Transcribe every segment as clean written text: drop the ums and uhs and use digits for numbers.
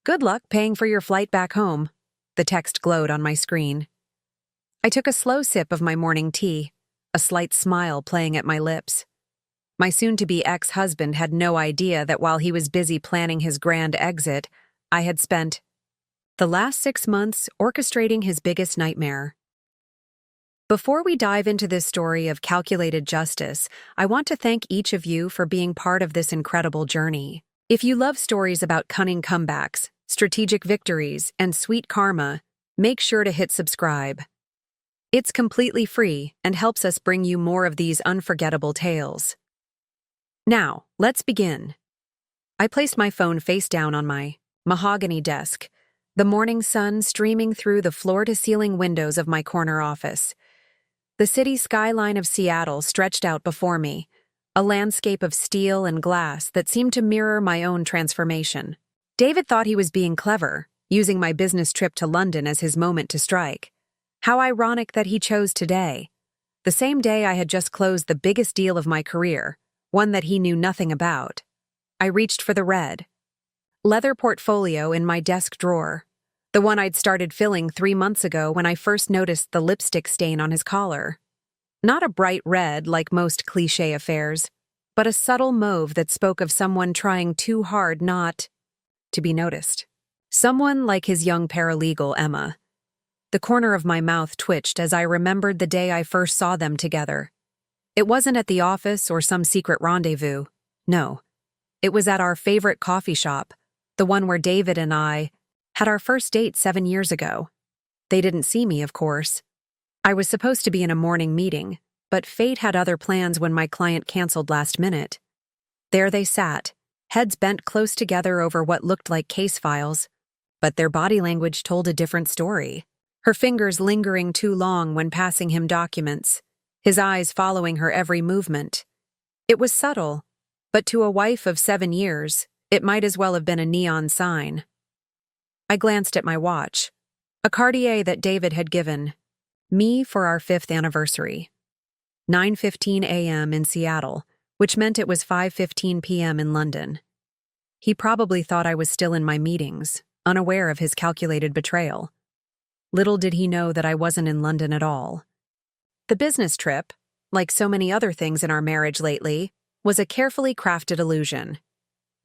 Good luck paying for your flight back home. The text glowed on my screen. I took a slow sip of my morning tea, a slight smile playing at my lips. My soon-to-be ex-husband had no idea that while he was busy planning his grand exit, I had spent the last 6 months orchestrating his biggest nightmare. Before we dive into this story of calculated justice, I want to thank each of you for being part of this incredible journey. If you love stories about cunning comebacks, strategic victories, and sweet karma, make sure to hit subscribe. It's completely free and helps us bring you more of these unforgettable tales. Now, let's begin. I placed my phone face down on my mahogany desk, the morning sun streaming through the floor-to-ceiling windows of my corner office. The city skyline of Seattle stretched out before me, a landscape of steel and glass that seemed to mirror my own transformation. David thought he was being clever, using my business trip to London as his moment to strike. How ironic that he chose today, the same day I had just closed the biggest deal of my career, one that he knew nothing about. I reached for the red leather portfolio in my desk drawer, the one I'd started filling 3 months ago when I first noticed the lipstick stain on his collar. Not a bright red like most cliché affairs, but a subtle mauve that spoke of someone trying too hard not to be noticed. Someone like his young paralegal, Emma. The corner of my mouth twitched as I remembered the day I first saw them together. It wasn't at the office or some secret rendezvous. No. It was at our favorite coffee shop, the one where David and I had our first date 7 years ago. They didn't see me, of course. I was supposed to be in a morning meeting, but fate had other plans when my client canceled last minute. There they sat, heads bent close together over what looked like case files, but their body language told a different story. Her fingers lingering too long when passing him documents, his eyes following her every movement. It was subtle, but to a wife of 7 years, it might as well have been a neon sign. I glanced at my watch, a Cartier that David had given me for our 5th anniversary. 9:15 a.m. in Seattle, which meant it was 5:15 p.m. in London. He probably thought I was still in my meetings, unaware of his calculated betrayal. Little did he know that I wasn't in London at all. The business trip, like so many other things in our marriage lately, was a carefully crafted illusion.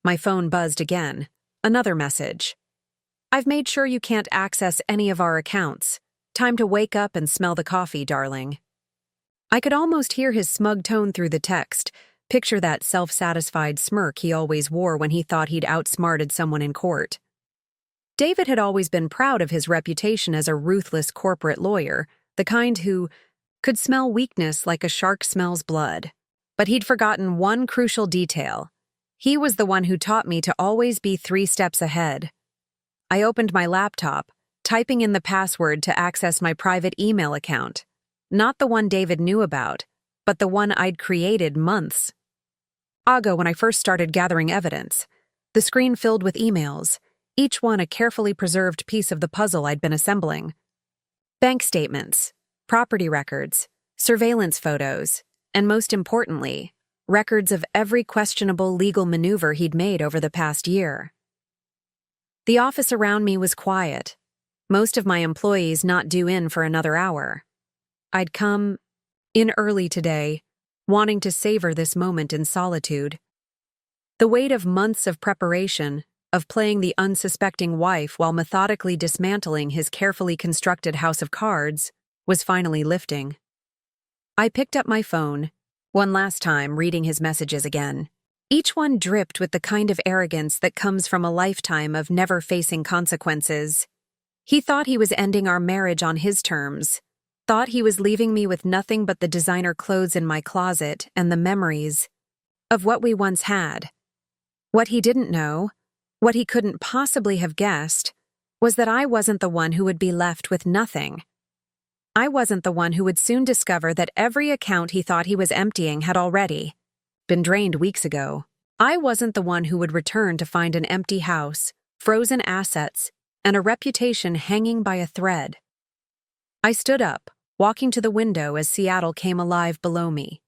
My phone buzzed again, another message. "I've made sure you can't access any of our accounts. Time to wake up and smell the coffee, darling." I could almost hear his smug tone through the text, picture that self-satisfied smirk he always wore when he thought he'd outsmarted someone in court. David had always been proud of his reputation as a ruthless corporate lawyer, the kind who could smell weakness like a shark smells blood. But he'd forgotten one crucial detail. He was the one who taught me to always be 3 steps ahead. I opened my laptop, typing in the password to access my private email account. Not the one David knew about, but the one I'd created months ago when I first started gathering evidence. The screen filled with emails, each one a carefully preserved piece of the puzzle I'd been assembling. Bank statements, property records, surveillance photos, and most importantly, records of every questionable legal maneuver he'd made over the past year. The office around me was quiet, most of my employees not due in for another hour. I'd come in early today, wanting to savor this moment in solitude. The weight of months of preparation, of playing the unsuspecting wife while methodically dismantling his carefully constructed house of cards, was finally lifting. I picked up my phone, one last time reading his messages again. Each one dripped with the kind of arrogance that comes from a lifetime of never facing consequences. He thought he was ending our marriage on his terms, thought he was leaving me with nothing but the designer clothes in my closet and the memories of what we once had. What he didn't know, what he couldn't possibly have guessed, was that I wasn't the one who would be left with nothing. I wasn't the one who would soon discover that every account he thought he was emptying had already been drained weeks ago. I wasn't the one who would return to find an empty house, frozen assets, and a reputation hanging by a thread. I stood up, walking to the window as Seattle came alive below me.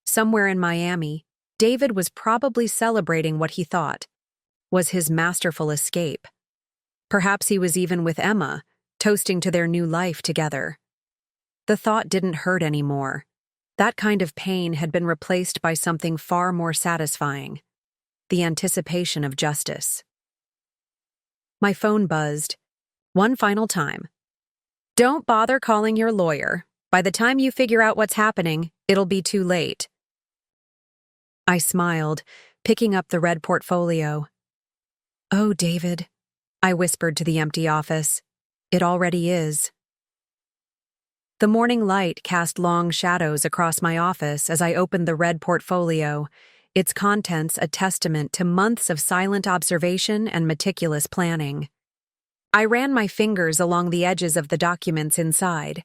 Somewhere in Miami, David was probably celebrating what he thought was his masterful escape. Perhaps he was even with Emma, toasting to their new life together. The thought didn't hurt anymore. That kind of pain had been replaced by something far more satisfying: the anticipation of justice. My phone buzzed. One final time. "Don't bother calling your lawyer. By the time you figure out what's happening, it'll be too late." I smiled, picking up the red portfolio. "Oh, David," I whispered to the empty office. "It already is." The morning light cast long shadows across my office as I opened the red portfolio, its contents a testament to months of silent observation and meticulous planning. I ran my fingers along the edges of the documents inside,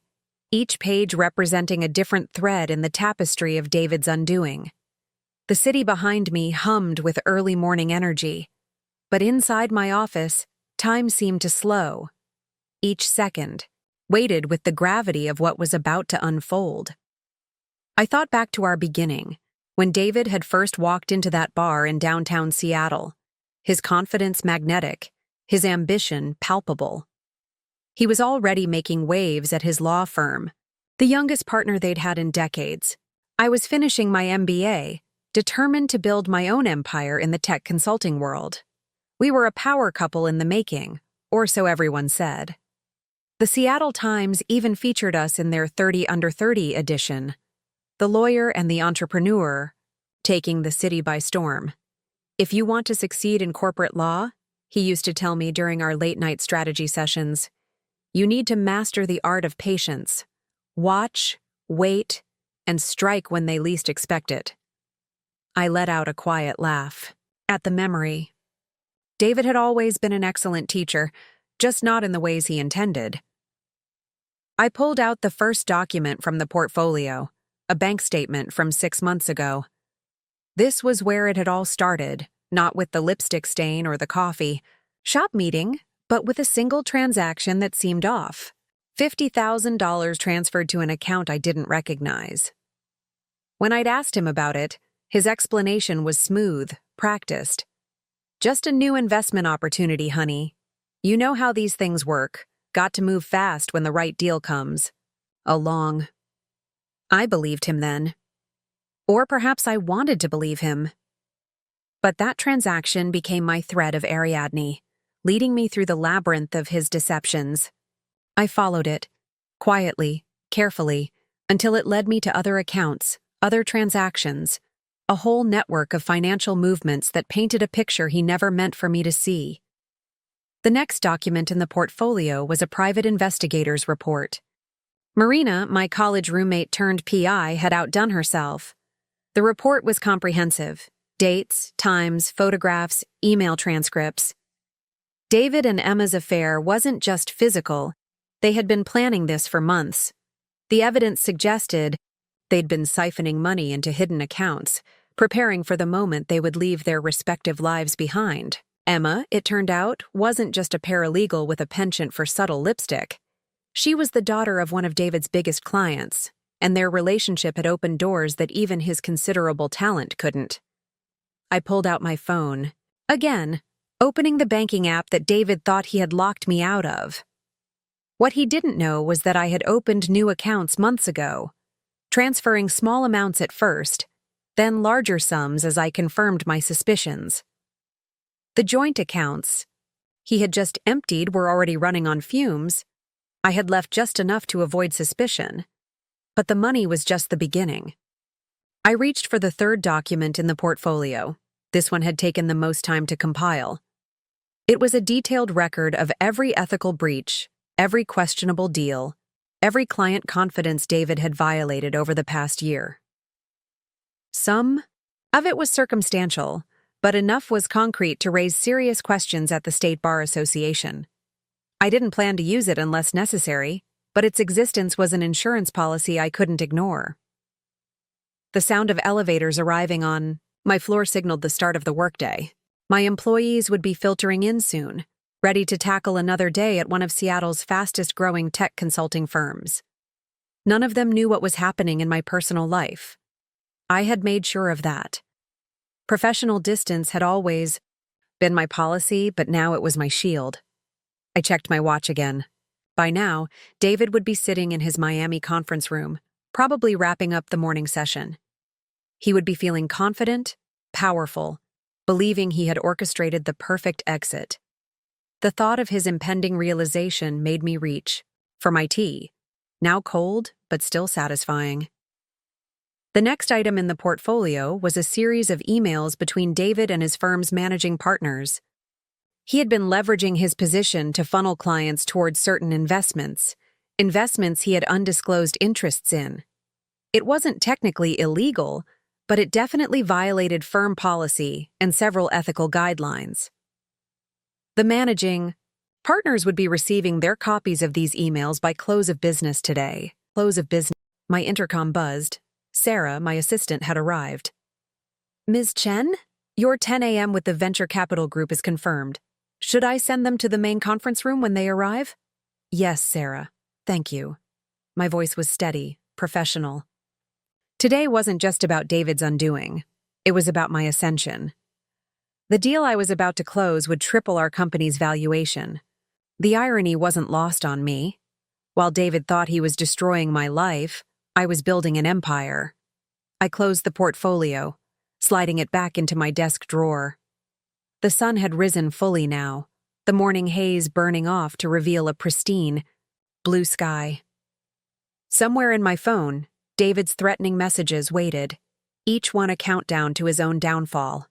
each page representing a different thread in the tapestry of David's undoing. The city behind me hummed with early morning energy, but inside my office, time seemed to slow. Each second weighted with the gravity of what was about to unfold. I thought back to our beginning, when David had first walked into that bar in downtown Seattle, his confidence magnetic, his ambition palpable. He was already making waves at his law firm, the youngest partner they'd had in decades. I was finishing my MBA, determined to build my own empire in the tech consulting world. We were a power couple in the making, or so everyone said. The Seattle Times even featured us in their 30 Under 30 edition, the lawyer and the entrepreneur, taking the city by storm. "If you want to succeed in corporate law," he used to tell me during our late-night strategy sessions, "you need to master the art of patience. Watch, wait, and strike when they least expect it." I let out a quiet laugh at the memory. David had always been an excellent teacher, just not in the ways he intended. I pulled out the first document from the portfolio, a bank statement from 6 months ago. This was where it had all started, not with the lipstick stain or the coffee shop meeting, but with a single transaction that seemed off. $50,000 transferred to an account I didn't recognize. When I'd asked him about it, his explanation was smooth, practiced. "Just a new investment opportunity, honey. You know how these things work. Got to move fast when the right deal comes along." I believed him then. Or perhaps I wanted to believe him. But that transaction became my thread of Ariadne, leading me through the labyrinth of his deceptions. I followed it, quietly, carefully, until it led me to other accounts, other transactions, a whole network of financial movements that painted a picture he never meant for me to see. The next document in the portfolio was a private investigator's report. Marina, my college roommate turned PI, had outdone herself. The report was comprehensive: dates, times, photographs, email transcripts. David and Emma's affair wasn't just physical. They had been planning this for months. The evidence suggested they'd been siphoning money into hidden accounts, preparing for the moment they would leave their respective lives behind. Emma, it turned out, wasn't just a paralegal with a penchant for subtle lipstick. She was the daughter of one of David's biggest clients, and their relationship had opened doors that even his considerable talent couldn't. I pulled out my phone, again, opening the banking app that David thought he had locked me out of. What he didn't know was that I had opened new accounts months ago, transferring small amounts at first, then larger sums as I confirmed my suspicions. The joint accounts he had just emptied were already running on fumes. I had left just enough to avoid suspicion, but the money was just the beginning. I reached for the third document in the portfolio. This one had taken the most time to compile. It was a detailed record of every ethical breach, every questionable deal, every client confidence David had violated over the past year. Some of it was circumstantial, but enough was concrete to raise serious questions at the State Bar Association. I didn't plan to use it unless necessary, but its existence was an insurance policy I couldn't ignore. The sound of elevators arriving on my floor signaled the start of the workday. My employees would be filtering in soon, ready to tackle another day at one of Seattle's fastest-growing tech consulting firms. None of them knew what was happening in my personal life. I had made sure of that. Professional distance had always been my policy, but now it was my shield. I checked my watch again. By now, David would be sitting in his Miami conference room, probably wrapping up the morning session. He would be feeling confident, powerful, believing he had orchestrated the perfect exit. The thought of his impending realization made me reach for my tea, now cold but still satisfying. The next item in the portfolio was a series of emails between David and his firm's managing partners. He had been leveraging his position to funnel clients towards certain investments he had undisclosed interests in. It wasn't technically illegal, but it definitely violated firm policy and several ethical guidelines. The managing partners would be receiving their copies of these emails by close of business today. My intercom buzzed. Sarah, my assistant, had arrived. Ms. Chen, your 10 a.m. with the venture capital group is confirmed. Should I send them to the main conference room when they arrive? Yes, Sarah. Thank you. My voice was steady, professional. Today wasn't just about David's undoing. It was about my ascension. The deal I was about to close would triple our company's valuation. The irony wasn't lost on me. While David thought he was destroying my life, I was building an empire. I closed the portfolio, sliding it back into my desk drawer. The sun had risen fully now, the morning haze burning off to reveal a pristine, blue sky. Somewhere in my phone, David's threatening messages waited, each one a countdown to his own downfall.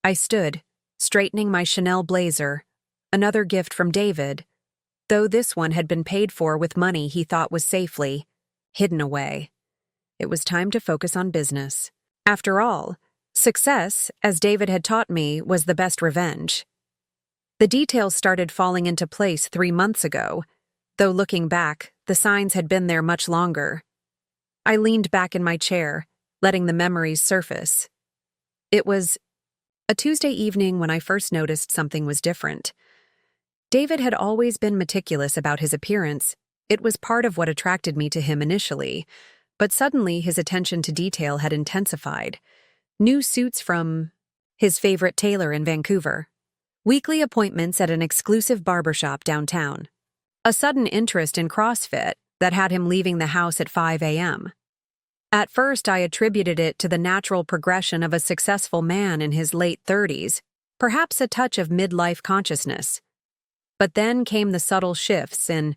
I stood, straightening my Chanel blazer, another gift from David, though this one had been paid for with money he thought was safely hidden away. It was time to focus on business. After all, success, as David had taught me, was the best revenge. The details started falling into place 3 months ago, though looking back, the signs had been there much longer. I leaned back in my chair, letting the memories surface. It was a Tuesday evening when I first noticed something was different. David had always been meticulous about his appearance. It was part of what attracted me to him initially, but suddenly his attention to detail had intensified. New suits from his favorite tailor in Vancouver, weekly appointments at an exclusive barbershop downtown, a sudden interest in CrossFit that had him leaving the house at 5 a.m. At first, I attributed it to the natural progression of a successful man in his late 30s, perhaps a touch of midlife consciousness. But then came the subtle shifts in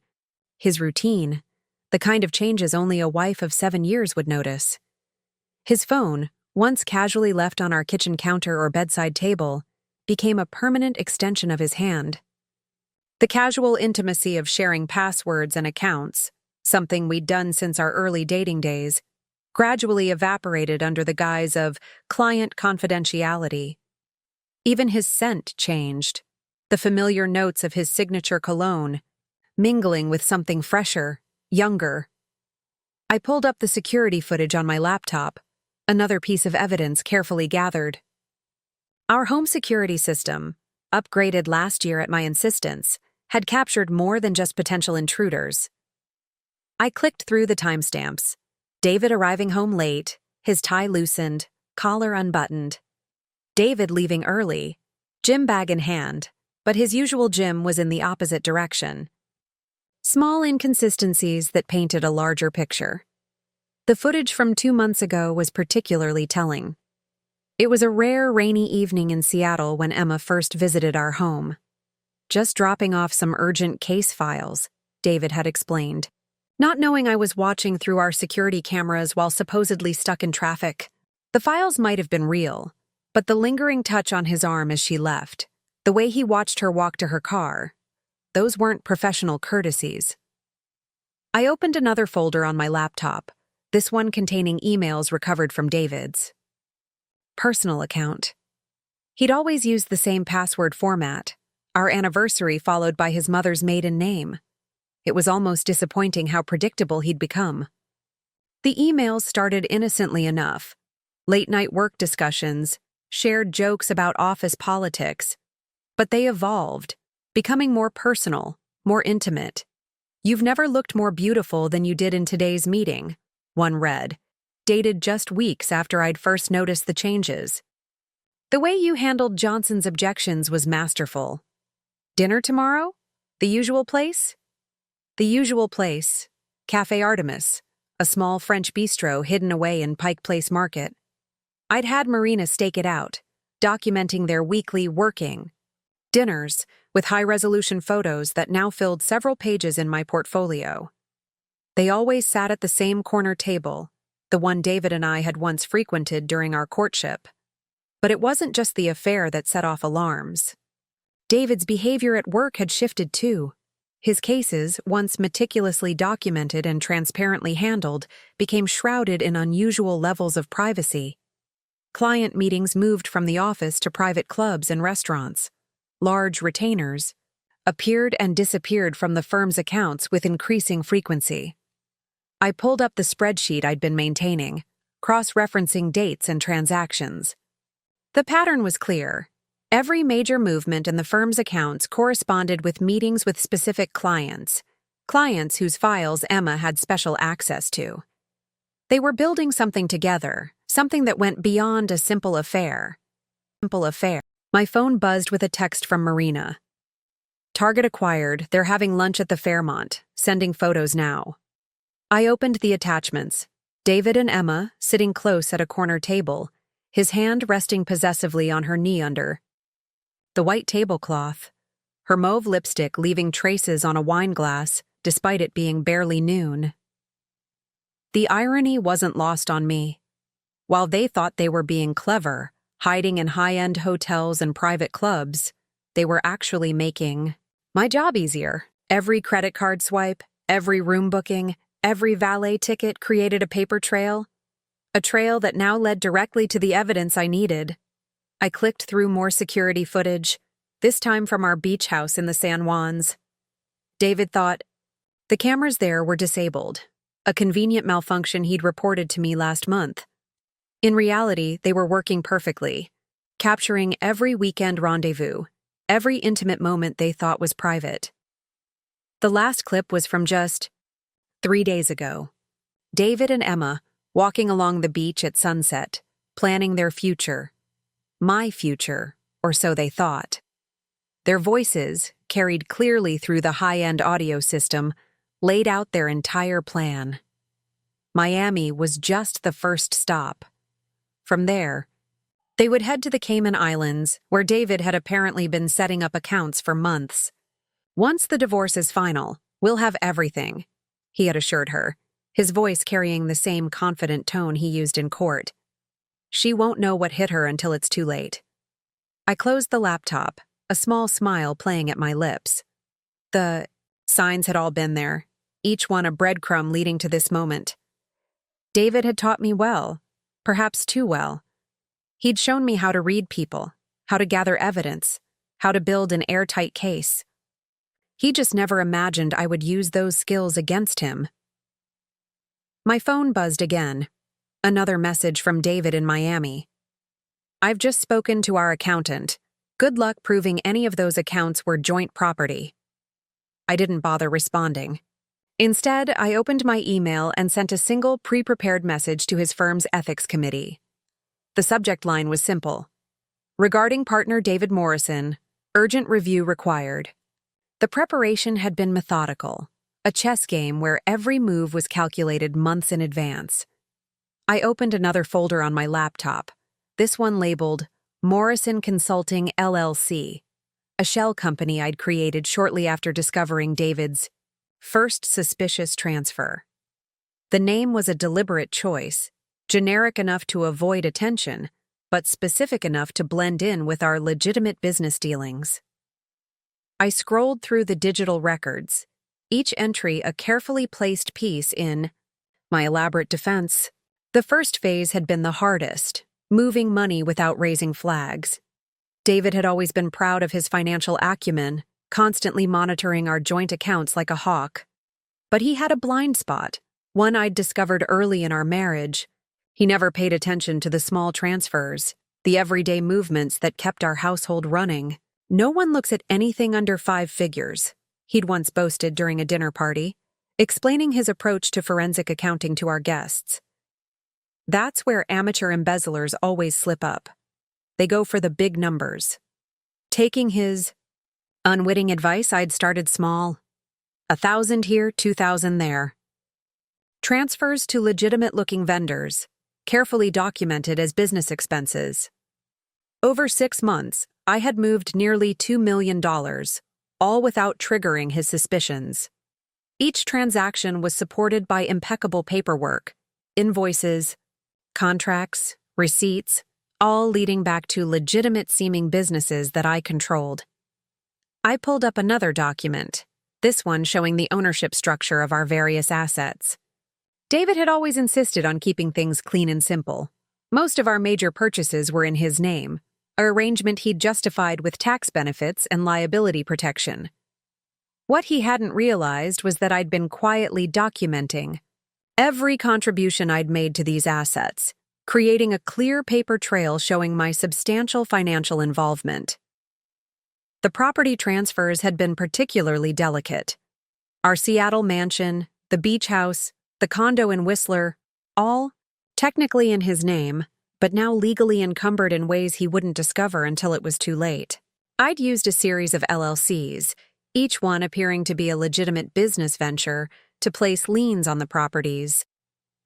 his routine, the kind of changes only a wife of 7 years would notice. His phone, once casually left on our kitchen counter or bedside table, became a permanent extension of his hand. The casual intimacy of sharing passwords and accounts, something we'd done since our early dating days, gradually evaporated under the guise of client confidentiality. Even his scent changed, the familiar notes of his signature cologne, mingling with something fresher, younger. I pulled up the security footage on my laptop, another piece of evidence carefully gathered. Our home security system, upgraded last year at my insistence, had captured more than just potential intruders. I clicked through the timestamps. David arriving home late, his tie loosened, collar unbuttoned. David leaving early, gym bag in hand, but his usual gym was in the opposite direction. Small inconsistencies that painted a larger picture. The footage from 2 months ago was particularly telling. It was a rare rainy evening in Seattle when Emma first visited our home. Just dropping off some urgent case files, David had explained. Not knowing I was watching through our security cameras while supposedly stuck in traffic. The files might have been real, but the lingering touch on his arm as she left, the way he watched her walk to her car, those weren't professional courtesies. I opened another folder on my laptop, this one containing emails recovered from David's personal account. He'd always used the same password format, our anniversary followed by his mother's maiden name. It was almost disappointing how predictable he'd become. The emails started innocently enough. Late-night work discussions, shared jokes about office politics. But they evolved, becoming more personal, more intimate. "You've never looked more beautiful than you did in today's meeting," one read, dated just weeks after I'd first noticed the changes. "The way you handled Johnson's objections was masterful. Dinner tomorrow?" The usual place? The usual place. Café Artemis, a small French bistro hidden away in Pike Place Market. I'd had Marina stake it out, documenting their weekly working dinners with high-resolution photos that now filled several pages in my portfolio. They always sat at the same corner table, the one David and I had once frequented during our courtship. But it wasn't just the affair that set off alarms. David's behavior at work had shifted too. His cases, once meticulously documented and transparently handled, became shrouded in unusual levels of privacy. Client meetings moved from the office to private clubs and restaurants. Large retainers appeared and disappeared from the firm's accounts with increasing frequency. I pulled up the spreadsheet I'd been maintaining, cross-referencing dates and transactions. The pattern was clear. Every major movement in the firm's accounts corresponded with meetings with specific clients whose files Emma had special access to. They were building something together, something that went beyond a simple affair. My phone buzzed with a text from Marina. Target acquired, they're having lunch at the Fairmont, sending photos now. I opened the attachments. David and Emma, sitting close at a corner table, his hand resting possessively on her knee under the white tablecloth, her mauve lipstick leaving traces on a wine glass, despite it being barely noon. The irony wasn't lost on me. While they thought they were being clever, hiding in high-end hotels and private clubs, they were actually making my job easier. Every credit card swipe, every room booking, every valet ticket created a paper trail, a trail that now led directly to the evidence I needed. I clicked through more security footage, this time from our beach house in the San Juans. David thought the cameras there were disabled, a convenient malfunction he'd reported to me last month. In reality, they were working perfectly, capturing every weekend rendezvous, every intimate moment they thought was private. The last clip was from just 3 days ago. David and Emma walking along the beach at sunset, planning their future. My future, or so they thought. Their voices, carried clearly through the high-end audio system, laid out their entire plan. Miami was just the first stop. From there, they would head to the Cayman Islands, where David had apparently been setting up accounts for months. Once the divorce is final, we'll have everything, he had assured her, his voice carrying the same confident tone he used in court. She won't know what hit her until it's too late. I closed the laptop, a small smile playing at my lips. The signs had all been there, each one a breadcrumb leading to this moment. David had taught me well, perhaps too well. He'd shown me how to read people, how to gather evidence, how to build an airtight case. He just never imagined I would use those skills against him. My phone buzzed again. Another message from David in Miami. I've just spoken to our accountant. Good luck proving any of those accounts were joint property. I didn't bother responding. Instead, I opened my email and sent a single pre-prepared message to his firm's ethics committee. The subject line was simple. Regarding partner David Morrison, urgent review required. The preparation had been methodical, a chess game where every move was calculated months in advance. I opened another folder on my laptop, this one labeled Morrison Consulting LLC, a shell company I'd created shortly after discovering David's first suspicious transfer. The name was a deliberate choice, generic enough to avoid attention, but specific enough to blend in with our legitimate business dealings. I scrolled through the digital records, each entry a carefully placed piece in my elaborate defense. The first phase had been the hardest, moving money without raising flags. David had always been proud of his financial acumen, constantly monitoring our joint accounts like a hawk. But he had a blind spot, one I'd discovered early in our marriage. He never paid attention to the small transfers, the everyday movements that kept our household running. No one looks at anything under 5 figures, he'd once boasted during a dinner party, explaining his approach to forensic accounting to our guests. That's where amateur embezzlers always slip up. They go for the big numbers. Taking his Unwitting advice, I'd started small. 1,000 here, 2,000 there. Transfers to legitimate-looking vendors, carefully documented as business expenses. Over 6 months, I had moved nearly $2 million, all without triggering his suspicions. Each transaction was supported by impeccable paperwork, invoices, contracts, receipts, all leading back to legitimate-seeming businesses that I controlled. I pulled up another document, this one showing the ownership structure of our various assets. David had always insisted on keeping things clean and simple. Most of our major purchases were in his name, an arrangement he'd justified with tax benefits and liability protection. What he hadn't realized was that I'd been quietly documenting every contribution I'd made to these assets, creating a clear paper trail showing my substantial financial involvement. The property transfers had been particularly delicate. Our Seattle mansion, the beach house, the condo in Whistler, all technically in his name, but now legally encumbered in ways he wouldn't discover until it was too late. I'd used a series of LLCs, each one appearing to be a legitimate business venture, to place liens on the properties.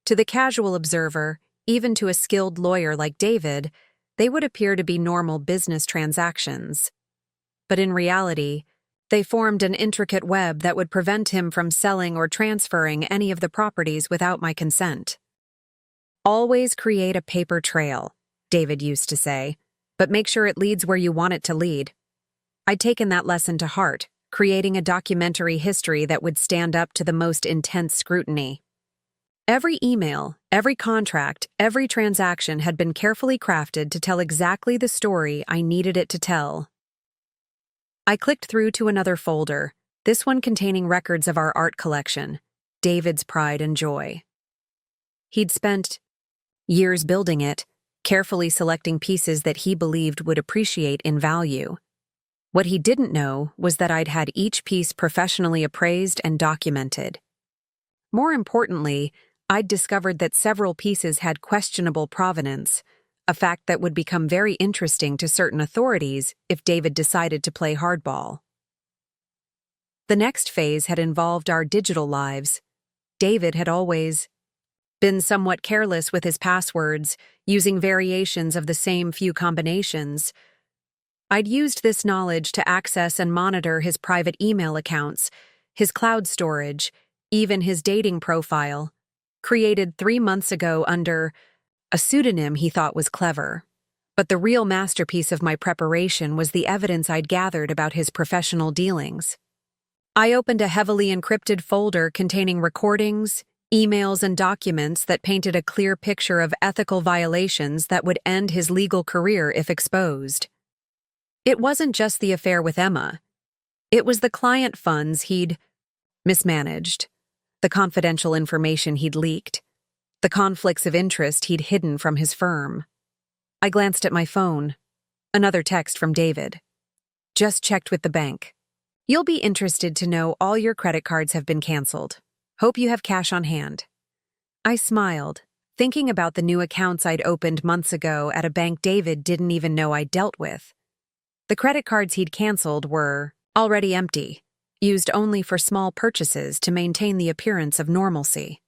To the casual observer, even to a skilled lawyer like David, they would appear to be normal business transactions. But in reality, they formed an intricate web that would prevent him from selling or transferring any of the properties without my consent. Always create a paper trail, David used to say, but make sure it leads where you want it to lead. I'd taken that lesson to heart, creating a documentary history that would stand up to the most intense scrutiny. Every email, every contract, every transaction had been carefully crafted to tell exactly the story I needed it to tell. I clicked through to another folder, this one containing records of our art collection, David's pride and joy. He'd spent years building it, carefully selecting pieces that he believed would appreciate in value. What he didn't know was that I'd had each piece professionally appraised and documented. More importantly, I'd discovered that several pieces had questionable provenance, a fact that would become very interesting to certain authorities if David decided to play hardball. The next phase had involved our digital lives. David had always been somewhat careless with his passwords, using variations of the same few combinations. I'd used this knowledge to access and monitor his private email accounts, his cloud storage, even his dating profile, created 3 months ago under a pseudonym he thought was clever. But the real masterpiece of my preparation was the evidence I'd gathered about his professional dealings. I opened a heavily encrypted folder containing recordings, emails, and documents that painted a clear picture of ethical violations that would end his legal career if exposed. It wasn't just the affair with Emma. It was the client funds he'd mismanaged, the confidential information he'd leaked, the conflicts of interest he'd hidden from his firm. I glanced at my phone. Another text from David. Just checked with the bank. You'll be interested to know all your credit cards have been canceled. Hope you have cash on hand. I smiled, thinking about the new accounts I'd opened months ago at a bank David didn't even know I dealt with. The credit cards he'd canceled were already empty, used only for small purchases to maintain the appearance of normalcy.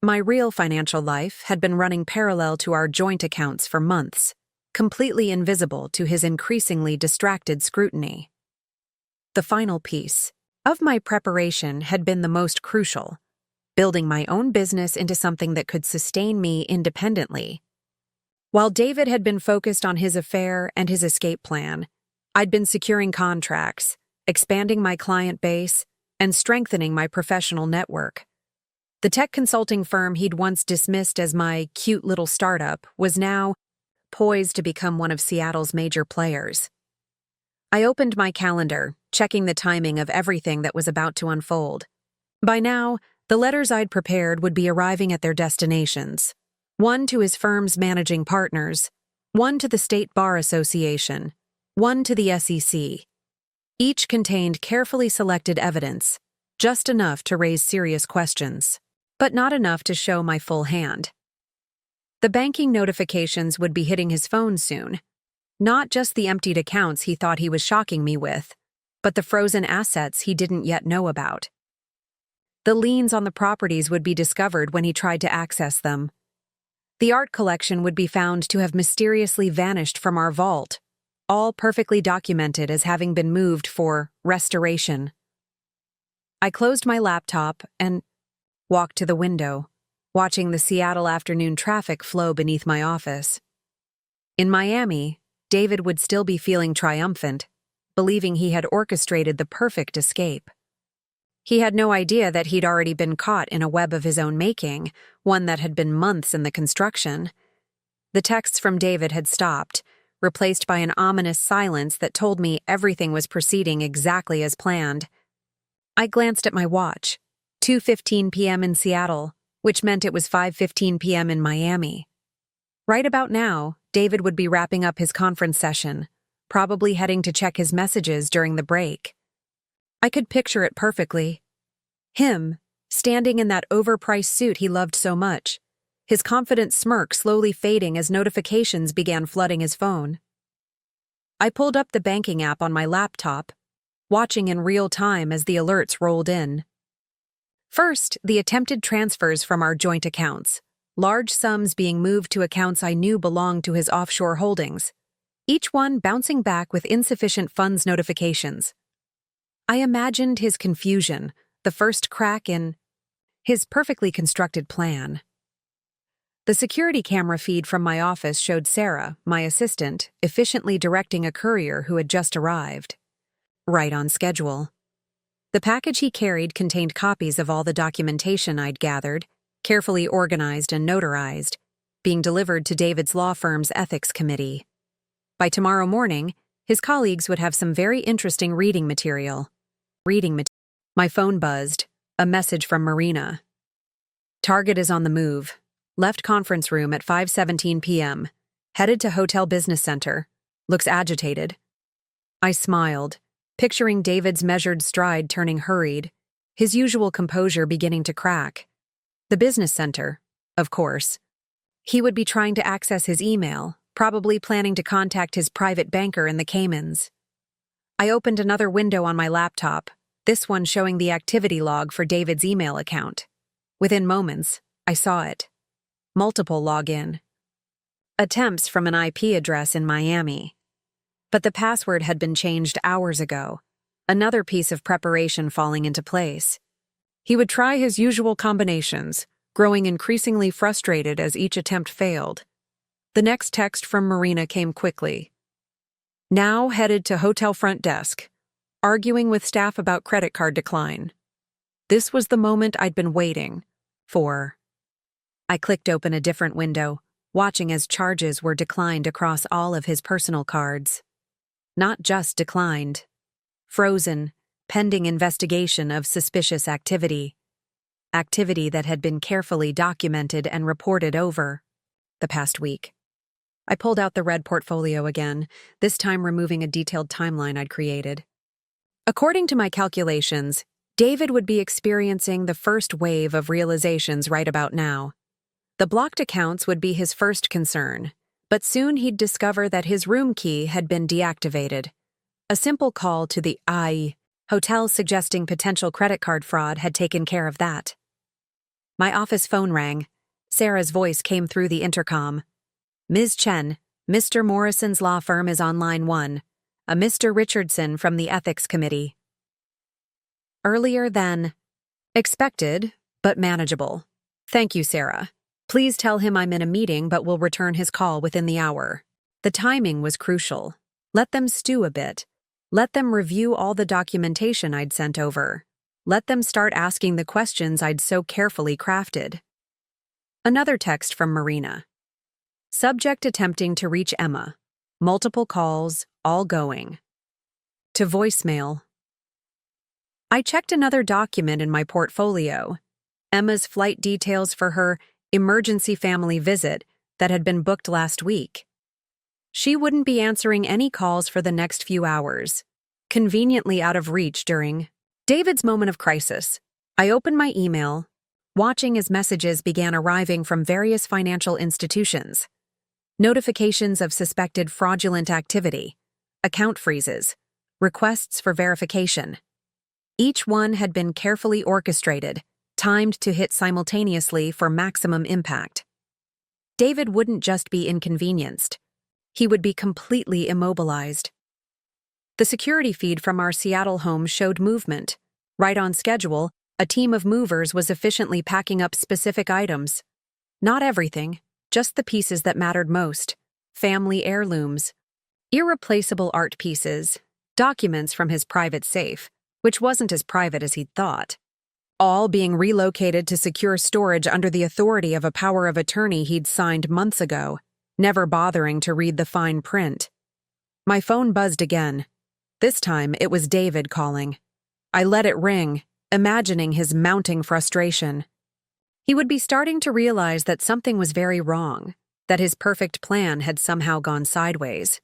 My real financial life had been running parallel to our joint accounts for months, completely invisible to his increasingly distracted scrutiny. The final piece of my preparation had been the most crucial, building my own business into something that could sustain me independently. While David had been focused on his affair and his escape plan, I'd been securing contracts, expanding my client base, and strengthening my professional network. The tech consulting firm he'd once dismissed as my cute little startup was now poised to become one of Seattle's major players. I opened my calendar, checking the timing of everything that was about to unfold. By now, the letters I'd prepared would be arriving at their destinations. One to his firm's managing partners, one to the State Bar Association, one to the SEC. Each contained carefully selected evidence, just enough to raise serious questions, but not enough to show my full hand. The banking notifications would be hitting his phone soon, not just the emptied accounts he thought he was shocking me with, but the frozen assets he didn't yet know about. The liens on the properties would be discovered when he tried to access them. The art collection would be found to have mysteriously vanished from our vault, all perfectly documented as having been moved for restoration. I closed my laptop and walked to the window, watching the Seattle afternoon traffic flow beneath my office. In Miami, David would still be feeling triumphant, believing he had orchestrated the perfect escape. He had no idea that he'd already been caught in a web of his own making, one that had been months in the construction. The texts from David had stopped, replaced by an ominous silence that told me everything was proceeding exactly as planned. I glanced at my watch, 2:15 p.m. in Seattle, which meant it was 5:15 p.m. in Miami. Right about now, David would be wrapping up his conference session, probably heading to check his messages during the break. I could picture it perfectly. Him, standing in that overpriced suit he loved so much, his confident smirk slowly fading as notifications began flooding his phone. I pulled up the banking app on my laptop, watching in real time as the alerts rolled in. First, the attempted transfers from our joint accounts, large sums being moved to accounts I knew belonged to his offshore holdings, each one bouncing back with insufficient funds notifications. I imagined his confusion, the first crack in his perfectly constructed plan. The security camera feed from my office showed Sarah, my assistant, efficiently directing a courier who had just arrived. Right on schedule. The package he carried contained copies of all the documentation I'd gathered, carefully organized and notarized, being delivered to David's law firm's ethics committee. By tomorrow morning, his colleagues would have some very interesting reading material. My phone buzzed, a message from Marina. Target is on the move. Left conference room at 5:17 p.m. Headed to Hotel Business Center. Looks agitated. I smiled, picturing David's measured stride turning hurried, his usual composure beginning to crack. The business center, of course. He would be trying to access his email, probably planning to contact his private banker in the Caymans. I opened another window on my laptop, this one showing the activity log for David's email account. Within moments, I saw it. Multiple login attempts from an IP address in Miami. But the password had been changed hours ago, another piece of preparation falling into place. He would try his usual combinations, growing increasingly frustrated as each attempt failed. The next text from Marina came quickly. Now headed to hotel front desk, arguing with staff about credit card decline. This was the moment I'd been waiting for. I clicked open a different window, watching as charges were declined across all of his personal cards. Not just declined. Frozen, pending investigation of suspicious activity. Activity that had been carefully documented and reported over the past week. I pulled out the red portfolio again, this time removing a detailed timeline I'd created. According to my calculations, David would be experiencing the first wave of realizations right about now. The blocked accounts would be his first concern, but soon he'd discover that his room key had been deactivated. A simple call to the hotel suggesting potential credit card fraud had taken care of that. My office phone rang. Sarah's voice came through the intercom. Ms. Chen, Mr. Morrison's law firm is on line 1. A Mr. Richardson from the ethics committee. Earlier than expected, but manageable. Thank you, Sarah. Please tell him I'm in a meeting but will return his call within the hour. The timing was crucial. Let them stew a bit. Let them review all the documentation I'd sent over. Let them start asking the questions I'd so carefully crafted. Another text from Marina. Subject attempting to reach Emma. Multiple calls, all going. To voicemail. I checked another document in my portfolio. Emma's flight details for her emergency family visit that had been booked last week. She wouldn't be answering any calls for the next few hours, conveniently out of reach during David's moment of crisis. I opened my email, watching as messages began arriving from various financial institutions. Notifications of suspected fraudulent activity, account freezes, requests for verification. Each one had been carefully orchestrated, timed to hit simultaneously for maximum impact. David wouldn't just be inconvenienced. He would be completely immobilized. The security feed from our Seattle home showed movement. Right on schedule, a team of movers was efficiently packing up specific items. Not everything, just the pieces that mattered most. Family heirlooms, irreplaceable art pieces, documents from his private safe, which wasn't as private as he'd thought. All being relocated to secure storage under the authority of a power of attorney he'd signed months ago, never bothering to read the fine print. My phone buzzed again. This time it was David calling. I let it ring, imagining his mounting frustration. He would be starting to realize that something was very wrong, that his perfect plan had somehow gone sideways.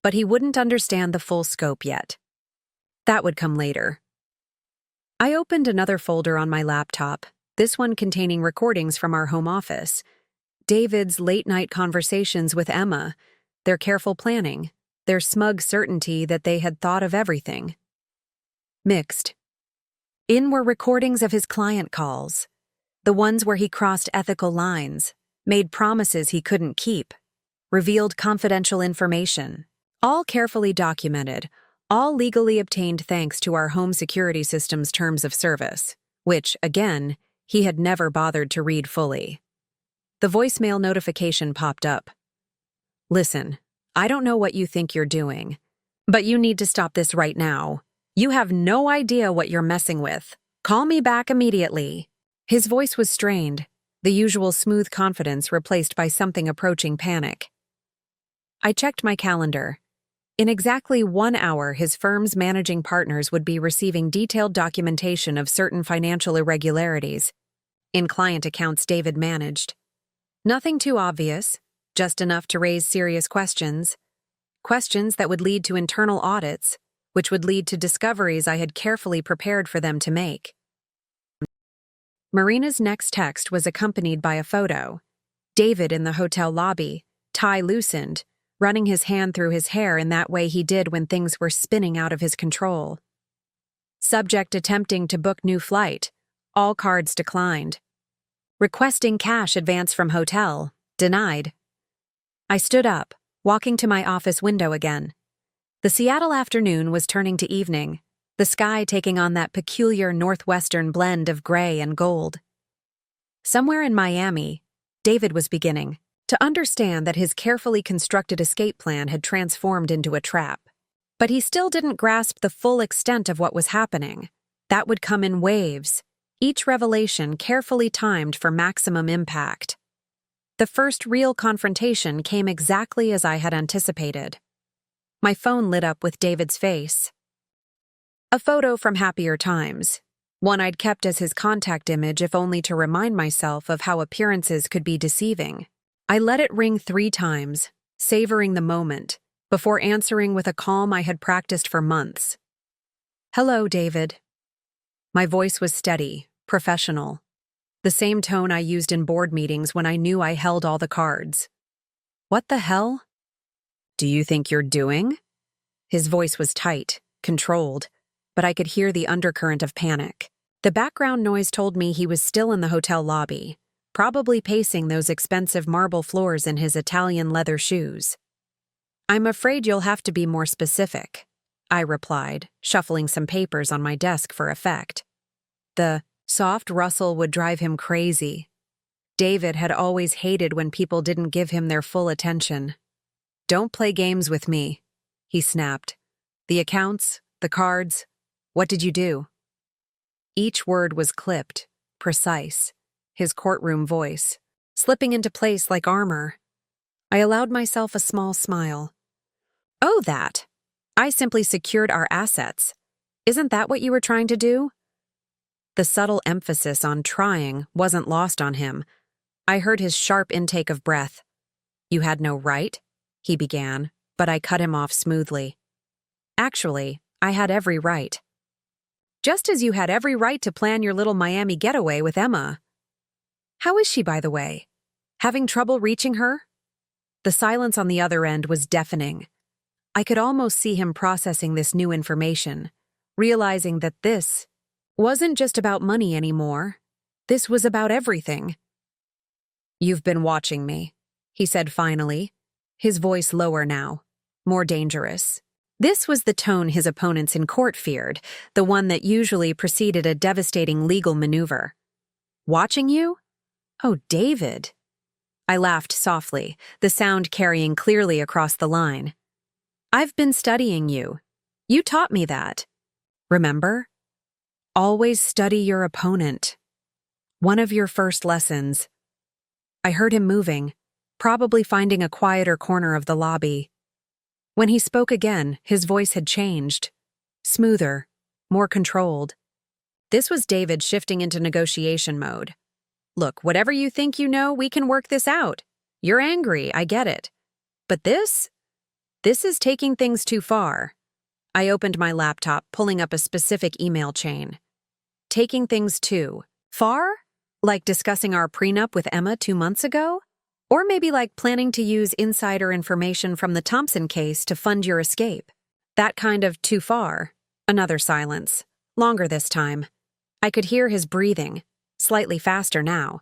But he wouldn't understand the full scope yet. That would come later. I opened another folder on my laptop, this one containing recordings from our home office. David's late-night conversations with Emma, their careful planning, their smug certainty that they had thought of everything. Mixed. In were recordings of his client calls, the ones where he crossed ethical lines, made promises he couldn't keep, revealed confidential information, all carefully documented, all legally obtained thanks to our home security system's terms of service, which, again, he had never bothered to read fully. The voicemail notification popped up. Listen, I don't know what you think you're doing, but you need to stop this right now. You have no idea what you're messing with. Call me back immediately. His voice was strained, the usual smooth confidence replaced by something approaching panic. I checked my calendar. In exactly 1 hour, his firm's managing partners would be receiving detailed documentation of certain financial irregularities in client accounts David managed. Nothing too obvious, just enough to raise serious questions. Questions that would lead to internal audits, which would lead to discoveries I had carefully prepared for them to make. Marina's next text was accompanied by a photo. David in the hotel lobby, tie loosened, running his hand through his hair in that way he did when things were spinning out of his control. Subject attempting to book new flight. All cards declined. Requesting cash advance from hotel. Denied. I stood up, walking to my office window again. The Seattle afternoon was turning to evening, the sky taking on that peculiar northwestern blend of gray and gold. Somewhere in Miami, David was beginning to understand that his carefully constructed escape plan had transformed into a trap. But he still didn't grasp the full extent of what was happening. That would come in waves, each revelation carefully timed for maximum impact. The first real confrontation came exactly as I had anticipated. My phone lit up with David's face. A photo from happier times, one I'd kept as his contact image if only to remind myself of how appearances could be deceiving. I let it ring 3 times, savoring the moment, before answering with a calm I had practiced for months. Hello, David. My voice was steady, professional, the same tone I used in board meetings when I knew I held all the cards. What the hell? Do you think you're doing? His voice was tight, controlled, but I could hear the undercurrent of panic. The background noise told me he was still in the hotel lobby, probably pacing those expensive marble floors in his Italian leather shoes. I'm afraid you'll have to be more specific, I replied, shuffling some papers on my desk for effect. The soft rustle would drive him crazy. David had always hated when people didn't give him their full attention. Don't play games with me, he snapped. The accounts, the cards, what did you do? Each word was clipped, precise, his courtroom voice, slipping into place like armor. I allowed myself a small smile. Oh, that. I simply secured our assets. Isn't that what you were trying to do? The subtle emphasis on trying wasn't lost on him. I heard his sharp intake of breath. You had no right, he began, but I cut him off smoothly. Actually, I had every right. Just as you had every right to plan your little Miami getaway with Emma. How is she, by the way? Having trouble reaching her? The silence on the other end was deafening. I could almost see him processing this new information, realizing that this wasn't just about money anymore. This was about everything. "You've been watching me," he said finally, his voice lower now, more dangerous. This was the tone his opponents in court feared, the one that usually preceded a devastating legal maneuver. "Watching you? Oh, David." I laughed softly, the sound carrying clearly across the line. "I've been studying you. You taught me that. Remember? Always study your opponent. One of your first lessons." I heard him moving, probably finding a quieter corner of the lobby. When he spoke again, his voice had changed. Smoother, more controlled. This was David shifting into negotiation mode. "Look, whatever you think you know, we can work this out. You're angry, I get it. But this is taking things too far." I opened my laptop, pulling up a specific email chain. "Taking things too far? Like discussing our prenup with Emma 2 months ago? Or maybe like planning to use insider information from the Thompson case to fund your escape? That kind of too far." Another silence, longer this time. I could hear his breathing, slightly faster now.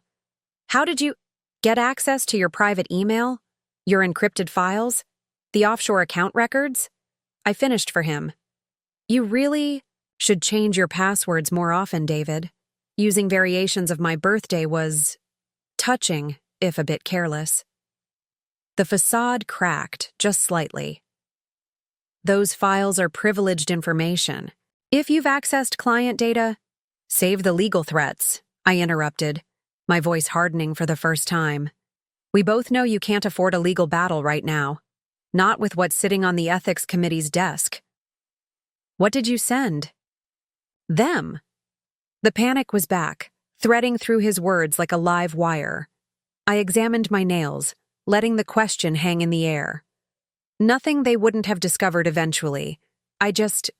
"How did you get access to your private email? Your encrypted files? The offshore account records?" I finished for him. "You really should change your passwords more often, David. Using variations of my birthday was touching, if a bit careless." The facade cracked, just slightly. "Those files are privileged information. If you've accessed client data, save the legal threats," I interrupted, my voice hardening for the first time. "We both know you can't afford a legal battle right now. Not with what's sitting on the ethics committee's desk." "What did you send?" "Them." The panic was back, threading through his words like a live wire. I examined my nails, letting the question hang in the air. Nothing they wouldn't have discovered eventually. I just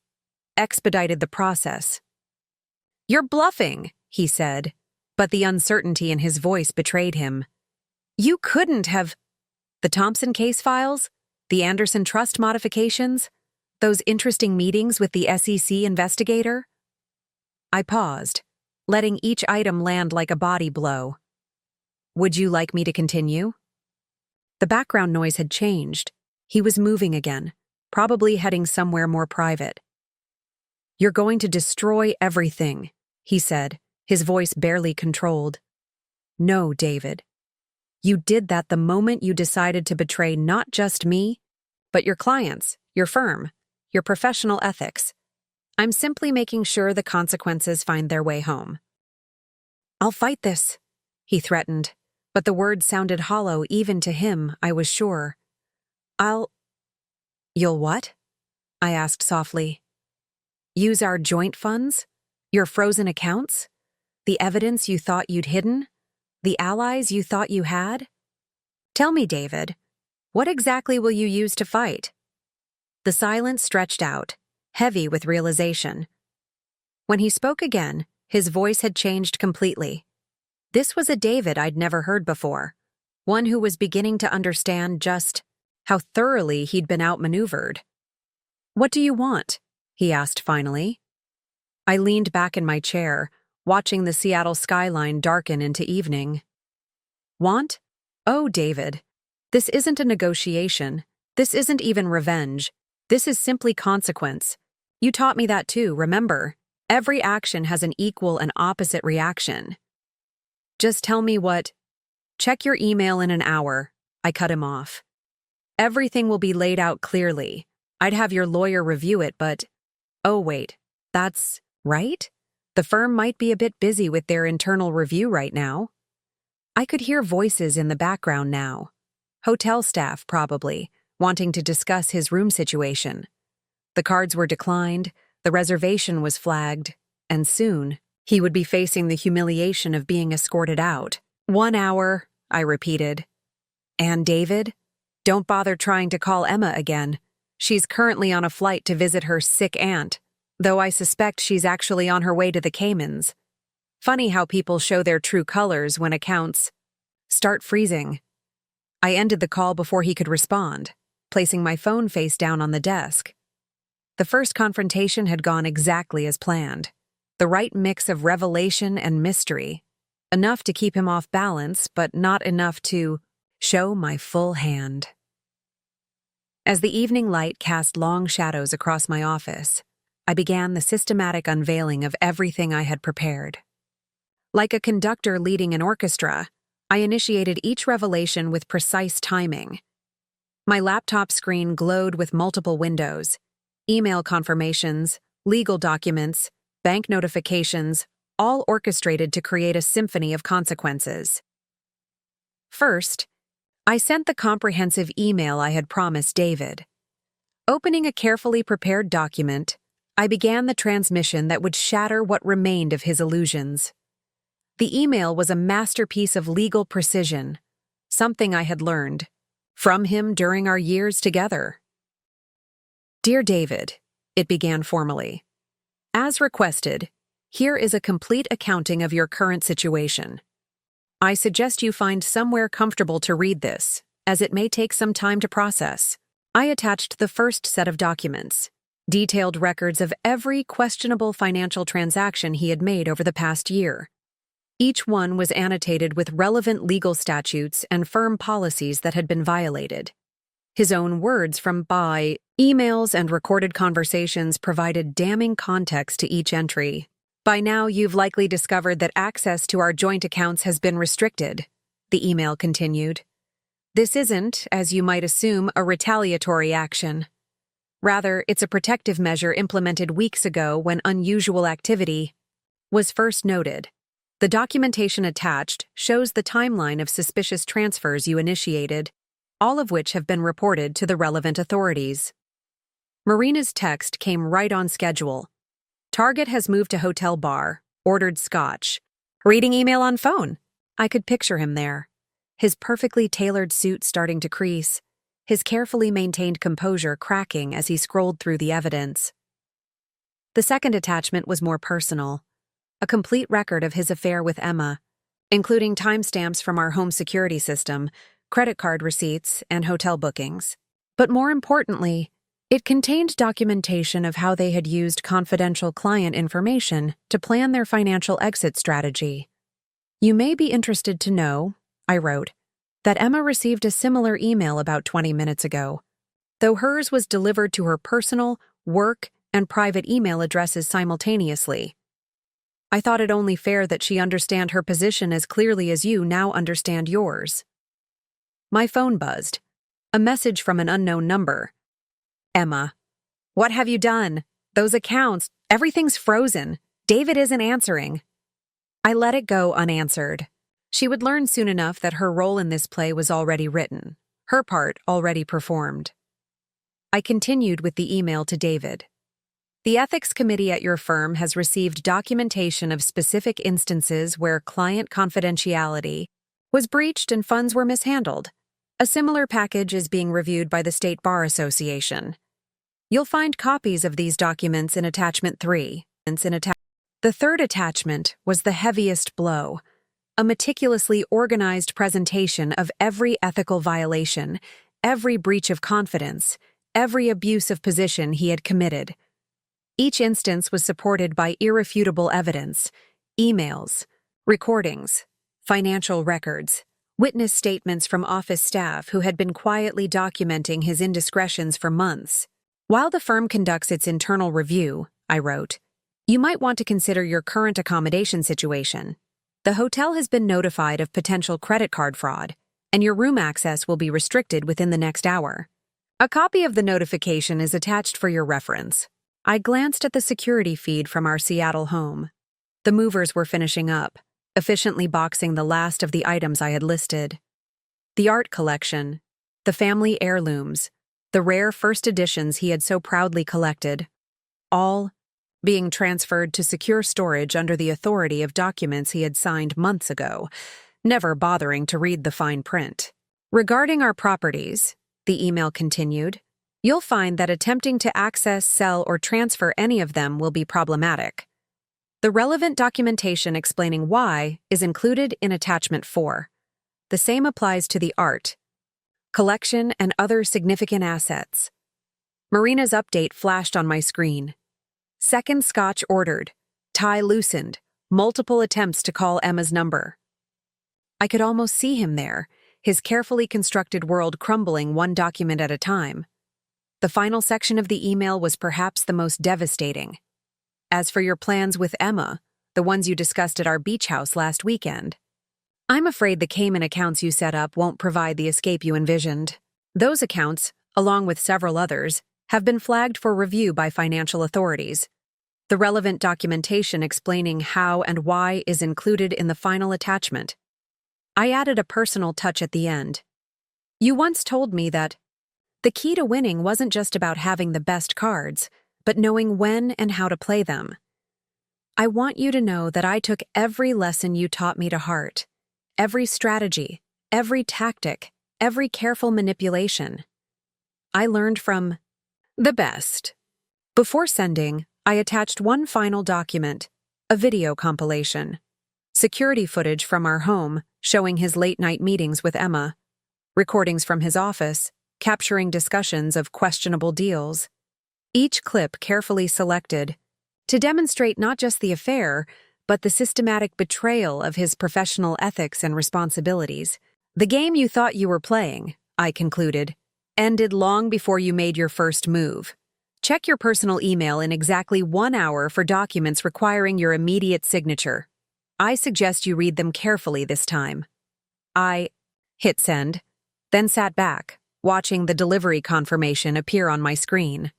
expedited the process. "You're bluffing," he said, but the uncertainty in his voice betrayed him. "You couldn't have—" "The Thompson case files? The Anderson Trust modifications? Those interesting meetings with the SEC investigator?" I paused, letting each item land like a body blow. "Would you like me to continue?" The background noise had changed. He was moving again, probably heading somewhere more private. "You're going to destroy everything," he said, his voice barely controlled. "No, David. You did that the moment you decided to betray not just me, but your clients, your firm, your professional ethics. I'm simply making sure the consequences find their way home." "I'll fight this," he threatened, but the words sounded hollow even to him, I was sure. "You'll what?" I asked softly. "Use our joint funds? Your frozen accounts? The evidence you thought you'd hidden? The allies you thought you had? Tell me, David, what exactly will you use to fight?" The silence stretched out, heavy with realization. When he spoke again, his voice had changed completely. This was a David I'd never heard before, one who was beginning to understand just how thoroughly he'd been outmaneuvered. "What do you want?" he asked finally. I leaned back in my chair, watching the Seattle skyline darken into evening. "Want? Oh, David, this isn't a negotiation. This isn't even revenge. This is simply consequence. You taught me that too, remember? Every action has an equal and opposite reaction. Just tell me what—" "Check your email in an hour," I cut him off. "Everything will be laid out clearly. I'd have your lawyer review it, but—" "Oh, wait, that's right? The firm might be a bit busy with their internal review right now." I could hear voices in the background now. Hotel staff, probably, wanting to discuss his room situation. The cards were declined, the reservation was flagged, and soon, he would be facing the humiliation of being escorted out. 1 hour, I repeated. "And David? Don't bother trying to call Emma again. She's currently on a flight to visit her sick aunt, though I suspect she's actually on her way to the Caymans. Funny how people show their true colors when accounts start freezing." I ended the call before he could respond. placing my phone face down on the desk. The first confrontation had gone exactly as planned. The right mix of revelation and mystery. Enough to keep him off balance, but not enough to show my full hand. As the evening light cast long shadows across my office, I began the systematic unveiling of everything I had prepared. Like a conductor leading an orchestra, I initiated each revelation with precise timing. My laptop screen glowed with multiple windows, email confirmations, legal documents, bank notifications, all orchestrated to create a symphony of consequences. First, I sent the comprehensive email I had promised David. Opening a carefully prepared document, I began the transmission that would shatter what remained of his illusions. The email was a masterpiece of legal precision, something I had learned from him during our years together. Dear David, it began formally. As requested, here is a complete accounting of your current situation. I suggest you find somewhere comfortable to read this, as it may take some time to process. I attached the first set of documents, detailed records of every questionable financial transaction he had made over the past year. Each one was annotated with relevant legal statutes and firm policies that had been violated. His own words from emails and recorded conversations provided damning context to each entry. By now, you've likely discovered that access to our joint accounts has been restricted, the email continued. This isn't, as you might assume, a retaliatory action. Rather, it's a protective measure implemented weeks ago when unusual activity was first noted. The documentation attached shows the timeline of suspicious transfers you initiated, all of which have been reported to the relevant authorities. Marina's text came right on schedule. Target has moved to hotel bar, ordered scotch. Reading email on phone. I could picture him there. His perfectly tailored suit starting to crease, his carefully maintained composure cracking as he scrolled through the evidence. The second attachment was more personal. A complete record of his affair with Emma, including timestamps from our home security system, credit card receipts, and hotel bookings. But more importantly, it contained documentation of how they had used confidential client information to plan their financial exit strategy. You may be interested to know, I wrote, that Emma received a similar email about 20 minutes ago, though hers was delivered to her personal, work, and private email addresses simultaneously. I thought it only fair that she understand her position as clearly as you now understand yours. My phone buzzed. A message from an unknown number. Emma. What have you done? Those accounts, everything's frozen. David isn't answering. I let it go unanswered. She would learn soon enough that her role in this play was already written, her part already performed. I continued with the email to David. The ethics committee at your firm has received documentation of specific instances where client confidentiality was breached and funds were mishandled. A similar package is being reviewed by the State Bar Association. You'll find copies of these documents in Attachment 3. The third attachment was the heaviest blow, a meticulously organized presentation of every ethical violation, every breach of confidence, every abuse of position he had committed. Each instance was supported by irrefutable evidence, emails, recordings, financial records, witness statements from office staff who had been quietly documenting his indiscretions for months. While the firm conducts its internal review, I wrote, you might want to consider your current accommodation situation. The hotel has been notified of potential credit card fraud, and your room access will be restricted within the next hour. A copy of the notification is attached for your reference. I glanced at the security feed from our Seattle home. The movers were finishing up, efficiently boxing the last of the items I had listed. The art collection, the family heirlooms, the rare first editions he had so proudly collected, all being transferred to secure storage under the authority of documents he had signed months ago, never bothering to read the fine print. Regarding our properties, the email continued, you'll find that attempting to access, sell, or transfer any of them will be problematic. The relevant documentation explaining why is included in Attachment 4. The same applies to the art. collection, and other significant assets. Marina's update flashed on my screen. Second scotch ordered. Tie loosened. Multiple attempts to call Emma's number. I could almost see him there, his carefully constructed world crumbling one document at a time. The final section of the email was perhaps the most devastating. As for your plans with Emma, the ones you discussed at our beach house last weekend, I'm afraid the Cayman accounts you set up won't provide the escape you envisioned. Those accounts, along with several others, have been flagged for review by financial authorities. The relevant documentation explaining how and why is included in the final attachment. I added a personal touch at the end. You once told me that the key to winning wasn't just about having the best cards, but knowing when and how to play them. I want you to know that I took every lesson you taught me to heart, every strategy, every tactic, every careful manipulation. I learned from the best. Before sending, I attached one final document, a video compilation. Security footage from our home, showing his late-night meetings with Emma. Recordings from his office, capturing discussions of questionable deals. Each clip carefully selected to demonstrate not just the affair, but the systematic betrayal of his professional ethics and responsibilities. The game you thought you were playing, I concluded, ended long before you made your first move. Check your personal email in exactly 1 hour for documents requiring your immediate signature. I suggest you read them carefully this time. I hit send, then sat back, watching the delivery confirmation appear on my screen.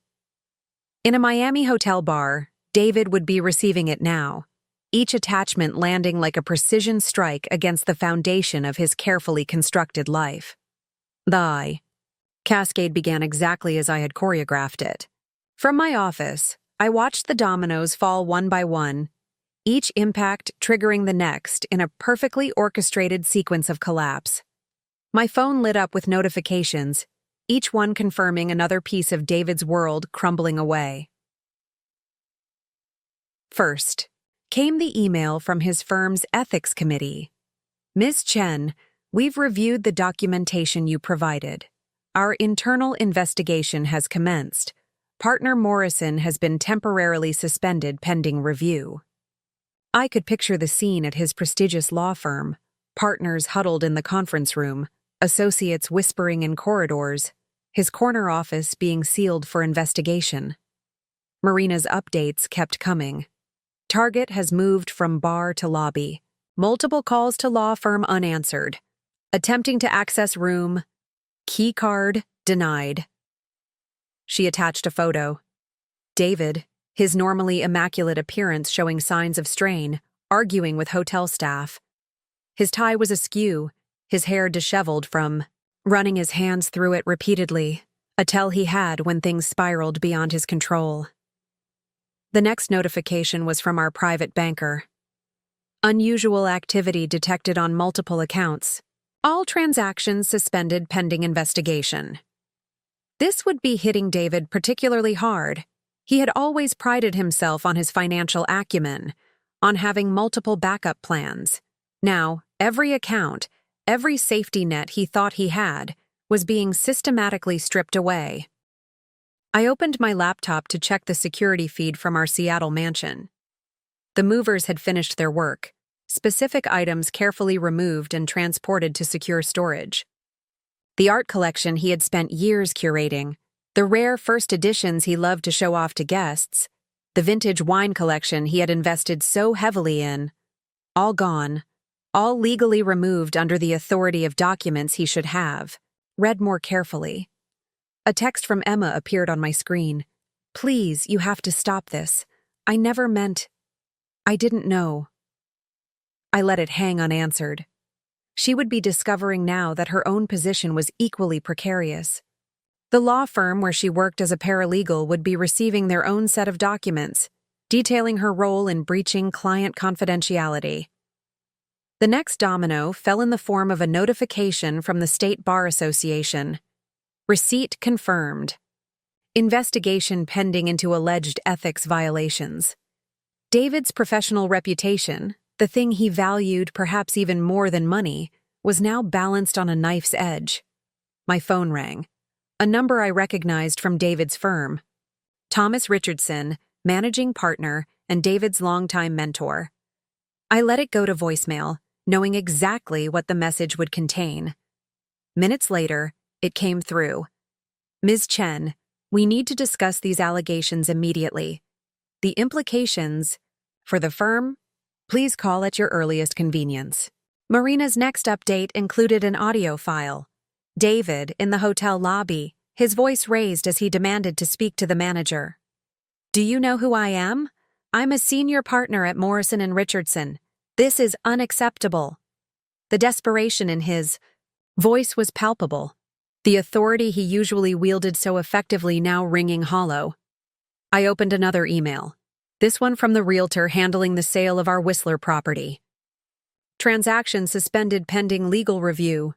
In a Miami hotel bar, David would be receiving it now, each attachment landing like a precision strike against the foundation of his carefully constructed life. The cascade began exactly as I had choreographed it. From my office, I watched the dominoes fall one by one, each impact triggering the next in a perfectly orchestrated sequence of collapse. My phone lit up with notifications, each one confirming another piece of David's world crumbling away. First, came the email from his firm's ethics committee. Ms. Chen, we've reviewed the documentation you provided. Our internal investigation has commenced. Partner Morrison has been temporarily suspended pending review. I could picture the scene at his prestigious law firm, partners huddled in the conference room, associates whispering in corridors, his corner office being sealed for investigation. Marina's updates kept coming. Target has moved from bar to lobby. Multiple calls to law firm unanswered. Attempting to access room. Key card denied. She attached a photo. David, his normally immaculate appearance showing signs of strain, arguing with hotel staff. His tie was askew, his hair disheveled from running his hands through it repeatedly, a tell he had when things spiraled beyond his control. The next notification was from our private banker. Unusual activity detected on multiple accounts. All transactions suspended pending investigation. This would be hitting David particularly hard. He had always prided himself on his financial acumen, on having multiple backup plans. Now, every account, every safety net he thought he had, was being systematically stripped away. I opened my laptop to check the security feed from our Seattle mansion. The movers had finished their work, specific items carefully removed and transported to secure storage. The art collection he had spent years curating, the rare first editions he loved to show off to guests, the vintage wine collection he had invested so heavily in, all gone, all legally removed under the authority of documents he should have. Read more carefully. A text from Emma appeared on my screen. Please, you have to stop this. I never meant. I didn't know. I let it hang unanswered. She would be discovering now that her own position was equally precarious. The law firm where she worked as a paralegal would be receiving their own set of documents, detailing her role in breaching client confidentiality. The next domino fell in the form of a notification from the State Bar Association. Receipt confirmed. Investigation pending into alleged ethics violations. David's professional reputation, the thing he valued perhaps even more than money, was now balanced on a knife's edge. My phone rang. A number I recognized from David's firm. Thomas Richardson, managing partner and David's longtime mentor. I let it go to voicemail, knowing exactly what the message would contain. Minutes later, it came through. Ms. Chen, we need to discuss these allegations immediately. The implications for the firm? Please call at your earliest convenience. Marina's next update included an audio file. David, in the hotel lobby, his voice raised as he demanded to speak to the manager. Do you know who I am? I'm a senior partner at Morrison & Richardson. This is unacceptable. The desperation in his voice was palpable, the authority he usually wielded so effectively now ringing hollow. I opened another email, this one from the realtor handling the sale of our Whistler property. Transaction suspended pending legal review.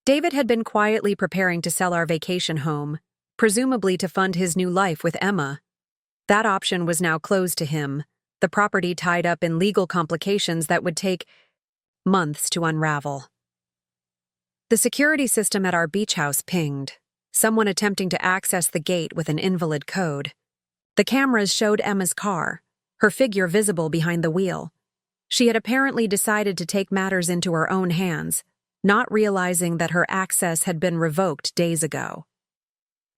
David had been quietly preparing to sell our vacation home, presumably to fund his new life with Emma. That option was now closed to him, the property tied up in legal complications that would take months to unravel. The security system at our beach house pinged, someone attempting to access the gate with an invalid code. The cameras showed Emma's car, her figure visible behind the wheel. She had apparently decided to take matters into her own hands, not realizing that her access had been revoked days ago.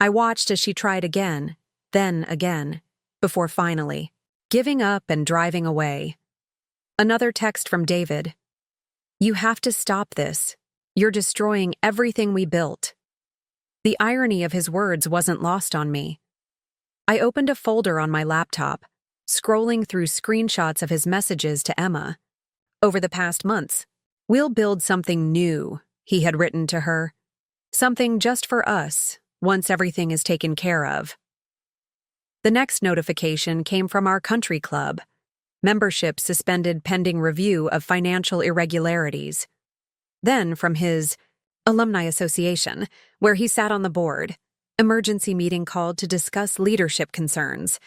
I watched as she tried again, then again, before finally giving up and driving away. Another text from David. You have to stop this. You're destroying everything we built. The irony of his words wasn't lost on me. I opened a folder on my laptop, scrolling through screenshots of his messages to Emma. Over the past months, we'll build something new, he had written to her. Something just for us, once everything is taken care of. The next notification came from our country club. Membership suspended pending review of financial irregularities. Then from his alumni association, where he sat on the board, emergency meeting called to discuss leadership concerns.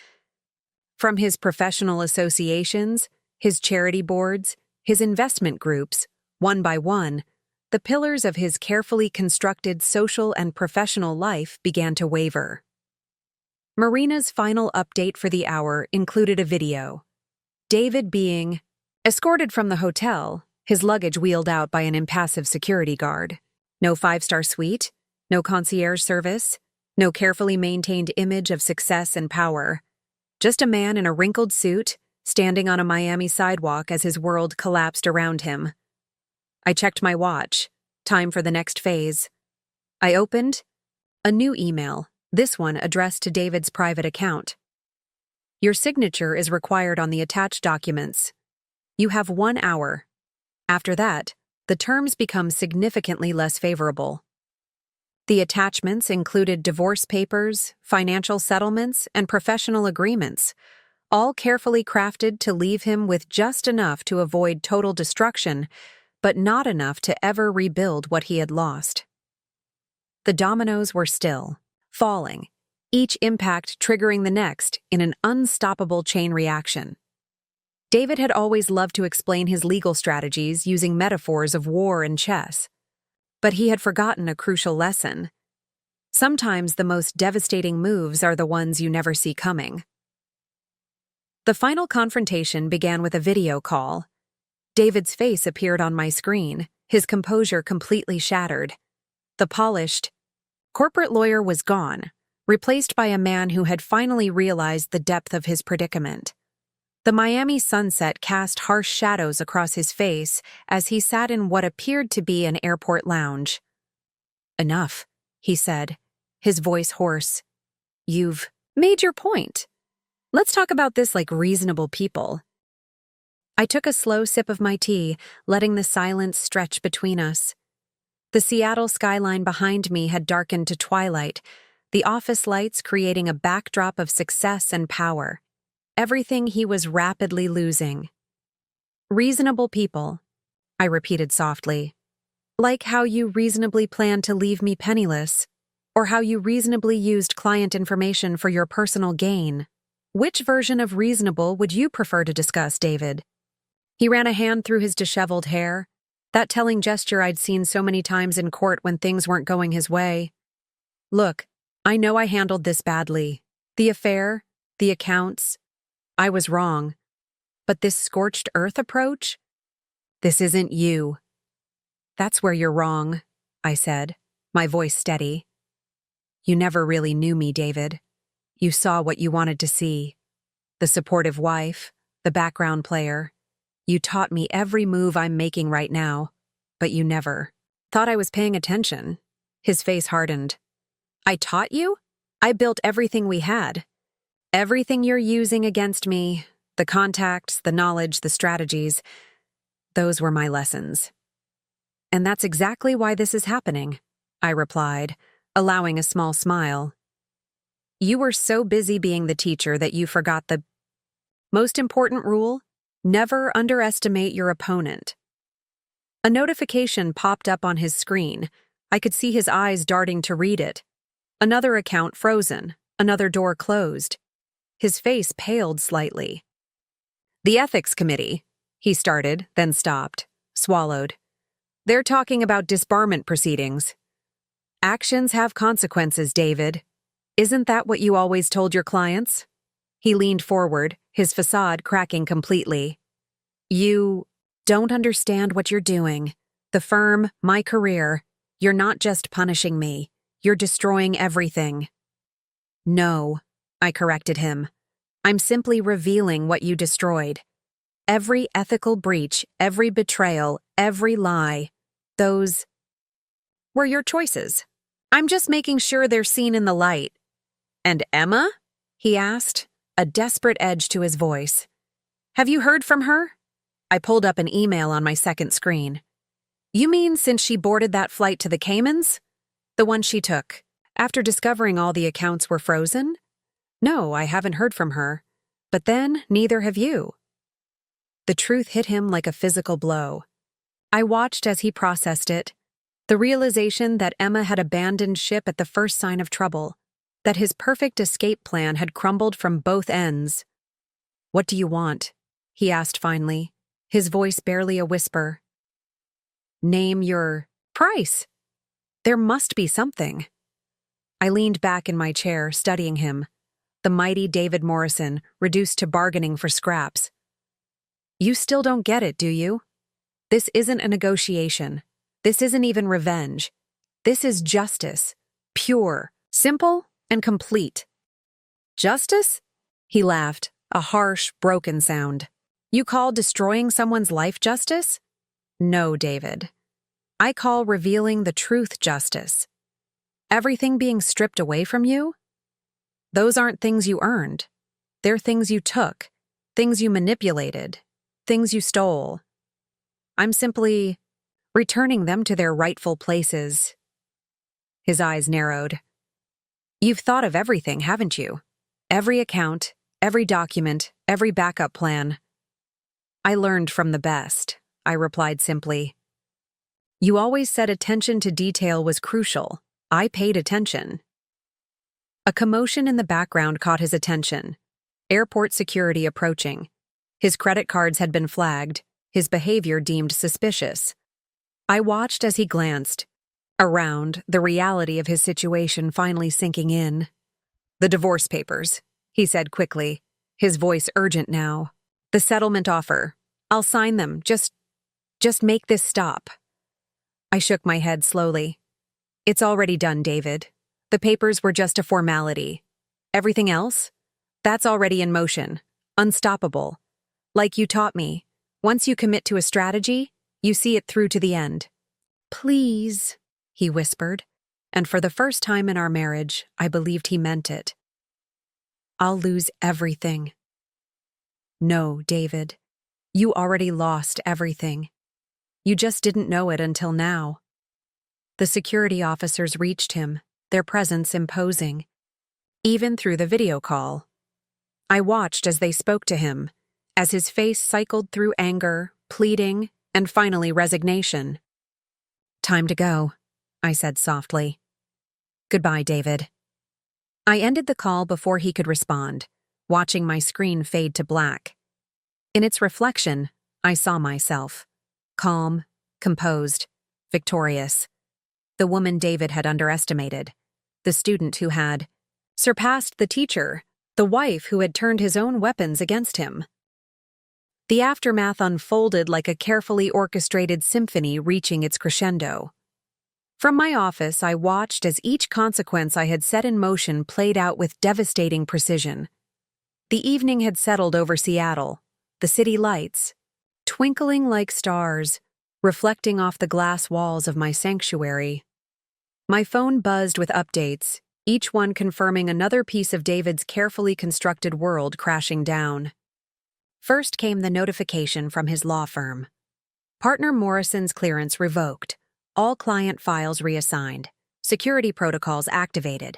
From his professional associations, his charity boards, his investment groups, one by one, the pillars of his carefully constructed social and professional life began to waver. Marina's final update for the hour included a video. David being escorted from the hotel, his luggage wheeled out by an impassive security guard. No five-star suite, no concierge service, no carefully maintained image of success and power. Just a man in a wrinkled suit, standing on a Miami sidewalk as his world collapsed around him. I checked my watch. Time for the next phase. I opened a new email, this one addressed to David's private account. Your signature is required on the attached documents. You have 1 hour. After that, the terms become significantly less favorable. The attachments included divorce papers, financial settlements, and professional agreements, all carefully crafted to leave him with just enough to avoid total destruction, but not enough to ever rebuild what he had lost. The dominoes were still falling, each impact triggering the next in an unstoppable chain reaction. David had always loved to explain his legal strategies using metaphors of war and chess, but he had forgotten a crucial lesson. Sometimes the most devastating moves are the ones you never see coming. The final confrontation began with a video call. David's face appeared on my screen, his composure completely shattered. The polished corporate lawyer was gone, replaced by a man who had finally realized the depth of his predicament. The Miami sunset cast harsh shadows across his face as he sat in what appeared to be an airport lounge. Enough, he said, his voice hoarse. You've made your point. Let's talk about this like reasonable people. I took a slow sip of my tea, letting the silence stretch between us. The Seattle skyline behind me had darkened to twilight, the office lights creating a backdrop of success and power. Everything he was rapidly losing. Reasonable people, I repeated softly. Like how you reasonably planned to leave me penniless, or how you reasonably used client information for your personal gain. Which version of reasonable would you prefer to discuss, David? He ran a hand through his disheveled hair. That telling gesture I'd seen so many times in court when things weren't going his way. Look, I know I handled this badly. The affair, the accounts, I was wrong. But this scorched earth approach? This isn't you. That's where you're wrong, I said, my voice steady. You never really knew me, David. You saw what you wanted to see. The supportive wife, the background player. You taught me every move I'm making right now, but you never thought I was paying attention. His face hardened. I taught you? I built everything we had. Everything you're using against me, the contacts, the knowledge, the strategies, those were my lessons. And that's exactly why this is happening, I replied, allowing a small smile. You were so busy being the teacher that you forgot the most important rule: never underestimate your opponent. A notification popped up on his screen. I could see his eyes darting to read it. Another account frozen, another door closed. His face paled slightly. The ethics committee, he started, then stopped, swallowed. They're talking about disbarment proceedings. Actions have consequences, David. Isn't that what you always told your clients? He leaned forward, his facade cracking completely. You don't understand what you're doing. The firm, my career. You're not just punishing me. You're destroying everything. No, I corrected him. I'm simply revealing what you destroyed. Every ethical breach, every betrayal, every lie, those were your choices. I'm just making sure they're seen in the light. And Emma? He asked, a desperate edge to his voice. Have you heard from her? I pulled up an email on my second screen. You mean since she boarded that flight to the Caymans? The one she took, after discovering all the accounts were frozen? No, I haven't heard from her. But then, neither have you. The truth hit him like a physical blow. I watched as he processed it. The realization that Emma had abandoned ship at the first sign of trouble, that his perfect escape plan had crumbled from both ends. What do you want? He asked finally, his voice barely a whisper. Name your price. There must be something. I leaned back in my chair, studying him, the mighty David Morrison, reduced to bargaining for scraps. You still don't get it, do you? This isn't a negotiation. This isn't even revenge. This is justice. Pure, simple, and complete. Justice? He laughed, a harsh, broken sound. You call destroying someone's life justice? No, David. I call revealing the truth justice. Everything being stripped away from you? Those aren't things you earned. They're things you took, things you manipulated, things you stole. I'm simply returning them to their rightful places. His eyes narrowed. You've thought of everything, haven't you? Every account, every document, every backup plan. I learned from the best, I replied simply. You always said attention to detail was crucial. I paid attention. A commotion in the background caught his attention. Airport security approaching. His credit cards had been flagged, his behavior deemed suspicious. I watched as he glanced around, the reality of his situation finally sinking in. The divorce papers, he said quickly, his voice urgent now. The settlement offer. I'll sign them. Just make this stop. I shook my head slowly. It's already done, David. The papers were just a formality. Everything else? That's already in motion. Unstoppable. Like you taught me. Once you commit to a strategy, you see it through to the end. Please, he whispered, and for the first time in our marriage, I believed he meant it. I'll lose everything. No, David. You already lost everything. You just didn't know it until now. The security officers reached him, their presence imposing, even through the video call. I watched as they spoke to him, as his face cycled through anger, pleading, and finally resignation. Time to go, I said softly. Goodbye, David. I ended the call before he could respond, watching my screen fade to black. In its reflection, I saw myself, calm, composed, victorious. The woman David had underestimated. The student who had surpassed the teacher. The wife who had turned his own weapons against him. The aftermath unfolded like a carefully orchestrated symphony reaching its crescendo. From my office, I watched as each consequence I had set in motion played out with devastating precision. The evening had settled over Seattle, the city lights, twinkling like stars, reflecting off the glass walls of my sanctuary. My phone buzzed with updates, each one confirming another piece of David's carefully constructed world crashing down. First came the notification from his law firm. Partner Morrison's clearance revoked, all client files reassigned, security protocols activated.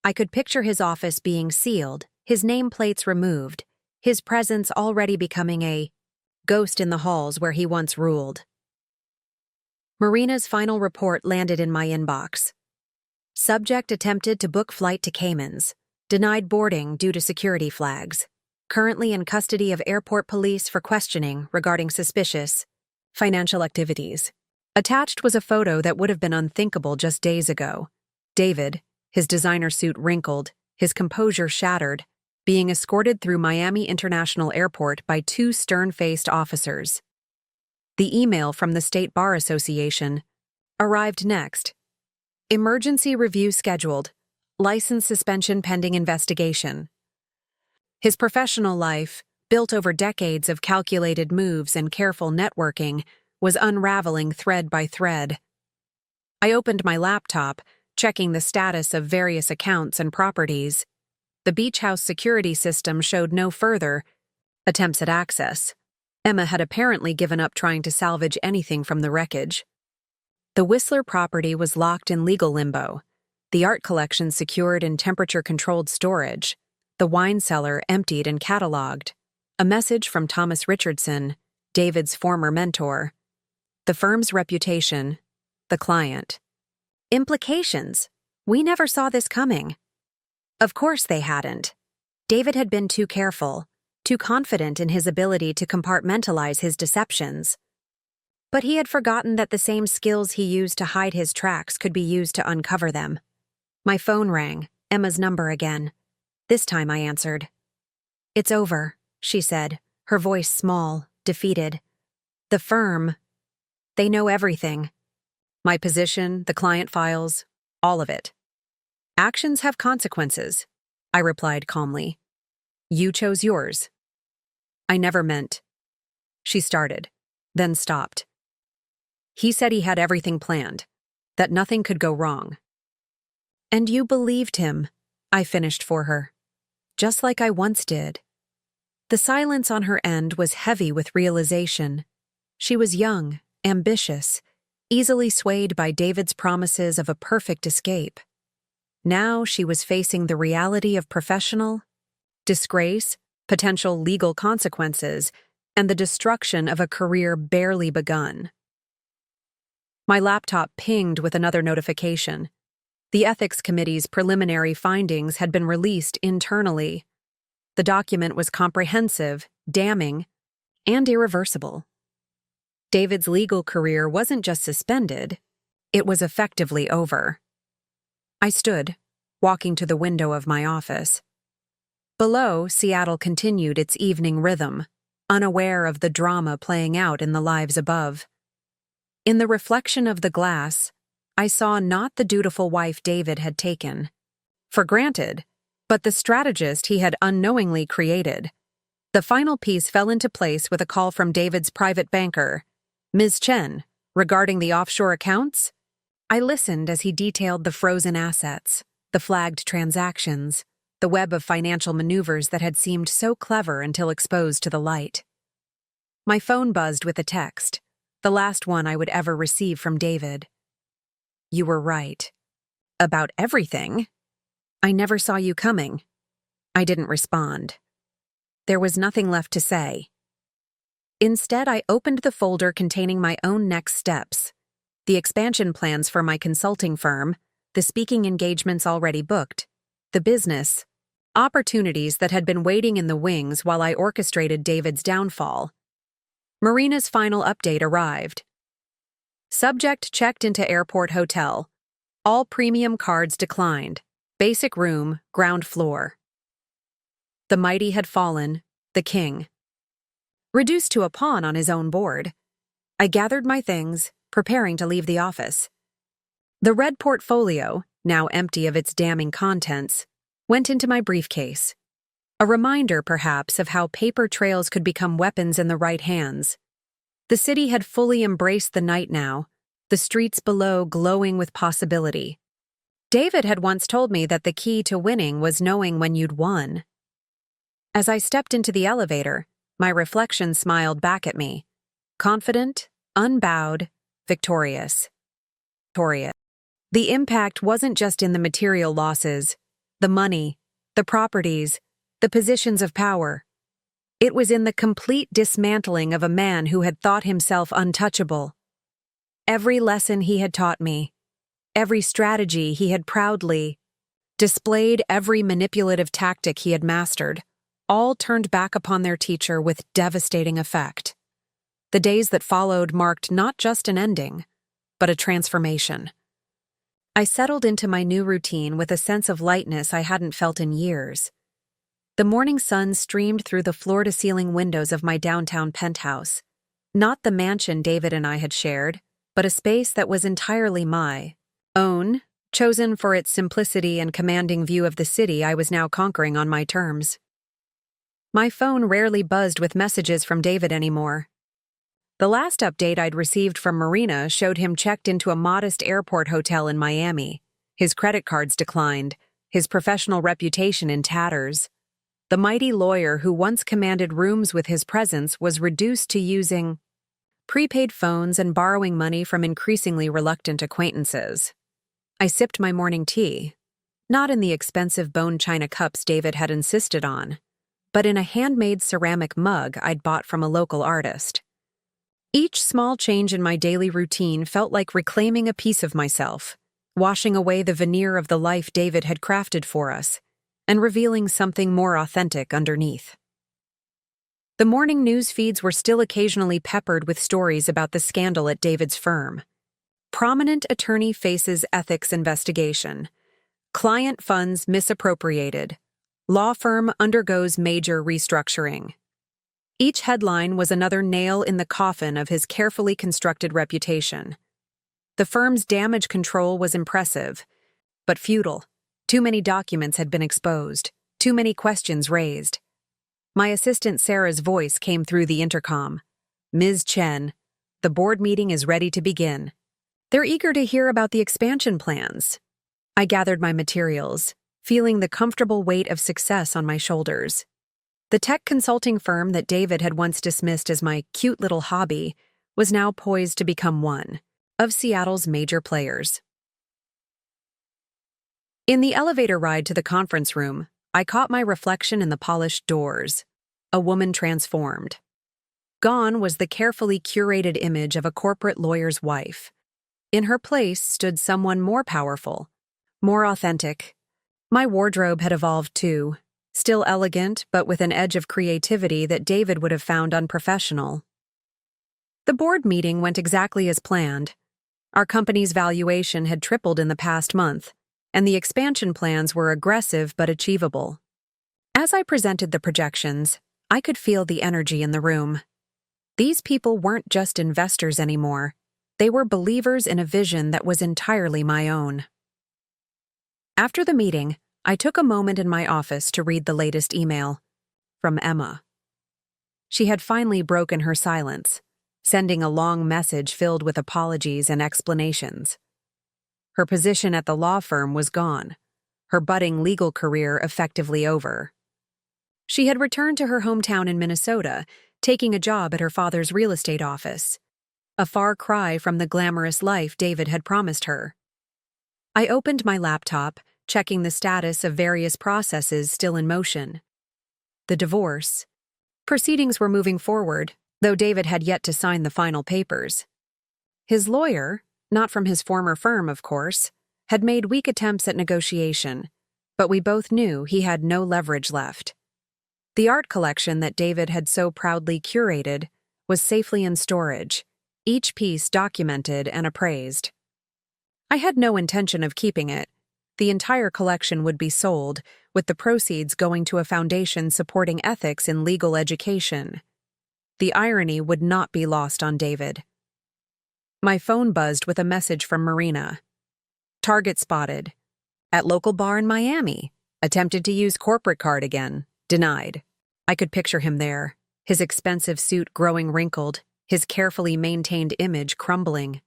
I could picture his office being sealed, his nameplates removed, his presence already becoming a ghost in the halls where he once ruled. Marina's final report landed in my inbox. Subject attempted to book flight to Caymans, denied boarding due to security flags, currently in custody of airport police for questioning regarding suspicious financial activities. Attached was a photo that would have been unthinkable just days ago. David, his designer suit wrinkled, his composure shattered, being escorted through Miami International Airport by two stern-faced officers. The email from the State Bar Association arrived next. Emergency review scheduled. License suspension pending investigation. His professional life, built over decades of calculated moves and careful networking, was unraveling thread by thread. I opened my laptop, checking the status of various accounts and properties. The beach house security system showed no further attempts at access. Emma had apparently given up trying to salvage anything from the wreckage. The Whistler property was locked in legal limbo, the art collection secured in temperature-controlled storage, the wine cellar emptied and cataloged, a message from Thomas Richardson, David's former mentor, the firm's reputation, the client. Implications. We never saw this coming. Of course they hadn't. David had been too careful, too confident in his ability to compartmentalize his deceptions. But he had forgotten that the same skills he used to hide his tracks could be used to uncover them. My phone rang, Emma's number again. This time I answered. "It's over," she said, her voice small, defeated. "The firm, they know everything. My position, the client files, all of it. Actions have consequences," I replied calmly. "You chose yours." "I never meant." She started, then stopped. "He said he had everything planned, that nothing could go wrong." "And you believed him," I finished for her. "Just like I once did." The silence on her end was heavy with realization. She was young, ambitious, easily swayed by David's promises of a perfect escape. Now she was facing the reality of professional disgrace, potential legal consequences, and the destruction of a career barely begun. My laptop pinged with another notification. The Ethics Committee's preliminary findings had been released internally. The document was comprehensive, damning, and irreversible. David's legal career wasn't just suspended, it was effectively over. I stood, walking to the window of my office. Below, Seattle continued its evening rhythm, unaware of the drama playing out in the lives above. In the reflection of the glass, I saw not the dutiful wife David had taken for granted, but the strategist he had unknowingly created. The final piece fell into place with a call from David's private banker, Ms. Chen, regarding the offshore accounts. I listened as he detailed the frozen assets, the flagged transactions, the web of financial maneuvers that had seemed so clever until exposed to the light. My phone buzzed with a text, the last one I would ever receive from David. "You were right. About everything. I never saw you coming." I didn't respond. There was nothing left to say. Instead, I opened the folder containing my own next steps, the expansion plans for my consulting firm, the speaking engagements already booked, the business opportunities that had been waiting in the wings while I orchestrated David's downfall. Marina's final update arrived. Subject checked into airport hotel. All premium cards declined. Basic room, ground floor. The mighty had fallen, the king. Reduced to a pawn on his own board. I gathered my things, preparing to leave the office. The red portfolio, now empty of its damning contents, went into my briefcase. A reminder, perhaps, of how paper trails could become weapons in the right hands. The city had fully embraced the night now, the streets below glowing with possibility. David had once told me that the key to winning was knowing when you'd won. As I stepped into the elevator, my reflection smiled back at me. Confident, unbowed, victorious. The impact wasn't just in the material losses, the money, the properties, the positions of power. It was in the complete dismantling of a man who had thought himself untouchable. Every lesson he had taught me, every strategy he had proudly displayed, every manipulative tactic he had mastered, all turned back upon their teacher with devastating effect. The days that followed marked not just an ending, but a transformation. I settled into my new routine with a sense of lightness I hadn't felt in years. The morning sun streamed through the floor-to-ceiling windows of my downtown penthouse. Not the mansion David and I had shared, but a space that was entirely my own, chosen for its simplicity and commanding view of the city I was now conquering on my terms. My phone rarely buzzed with messages from David anymore. The last update I'd received from Marina showed him checked into a modest airport hotel in Miami. His credit cards declined, his professional reputation in tatters. The mighty lawyer who once commanded rooms with his presence was reduced to using prepaid phones and borrowing money from increasingly reluctant acquaintances. I sipped my morning tea, not in the expensive bone china cups David had insisted on, but in a handmade ceramic mug I'd bought from a local artist. Each small change in my daily routine felt like reclaiming a piece of myself, washing away the veneer of the life David had crafted for us, and revealing something more authentic underneath. The morning news feeds were still occasionally peppered with stories about the scandal at David's firm. Prominent attorney faces ethics investigation. Client funds misappropriated. Law firm undergoes major restructuring. Each headline was another nail in the coffin of his carefully constructed reputation. The firm's damage control was impressive, but futile. Too many documents had been exposed, too many questions raised. My assistant Sarah's voice came through the intercom. "Ms. Chen, the board meeting is ready to begin. They're eager to hear about the expansion plans." I gathered my materials, feeling the comfortable weight of success on my shoulders. The tech consulting firm that David had once dismissed as my cute little hobby was now poised to become one of Seattle's major players. In the elevator ride to the conference room, I caught my reflection in the polished doors. A woman transformed. Gone was the carefully curated image of a corporate lawyer's wife. In her place stood someone more powerful, more authentic. My wardrobe had evolved too, still elegant but with an edge of creativity that David would have found unprofessional. The board meeting went exactly as planned. Our company's valuation had tripled in the past month, and the expansion plans were aggressive but achievable. As I presented the projections, I could feel the energy in the room. These people weren't just investors anymore. They were believers in a vision that was entirely my own. After the meeting, I took a moment in my office to read the latest email from Emma. She had finally broken her silence, sending a long message filled with apologies and explanations. Her position at the law firm was gone, her budding legal career effectively over. She had returned to her hometown in Minnesota, taking a job at her father's real estate office, a far cry from the glamorous life David had promised her. I opened my laptop, checking the status of various processes still in motion. The divorce. Proceedings were moving forward, though David had yet to sign the final papers. His lawyer, not from his former firm, of course, had made weak attempts at negotiation, but we both knew he had no leverage left. The art collection that David had so proudly curated was safely in storage, each piece documented and appraised. I had no intention of keeping it. The entire collection would be sold, with the proceeds going to a foundation supporting ethics in legal education. The irony would not be lost on David. My phone buzzed with a message from Marina. Target spotted. At local bar in Miami. Attempted to use corporate card again. Denied. I could picture him there, his expensive suit growing wrinkled, his carefully maintained image crumbling.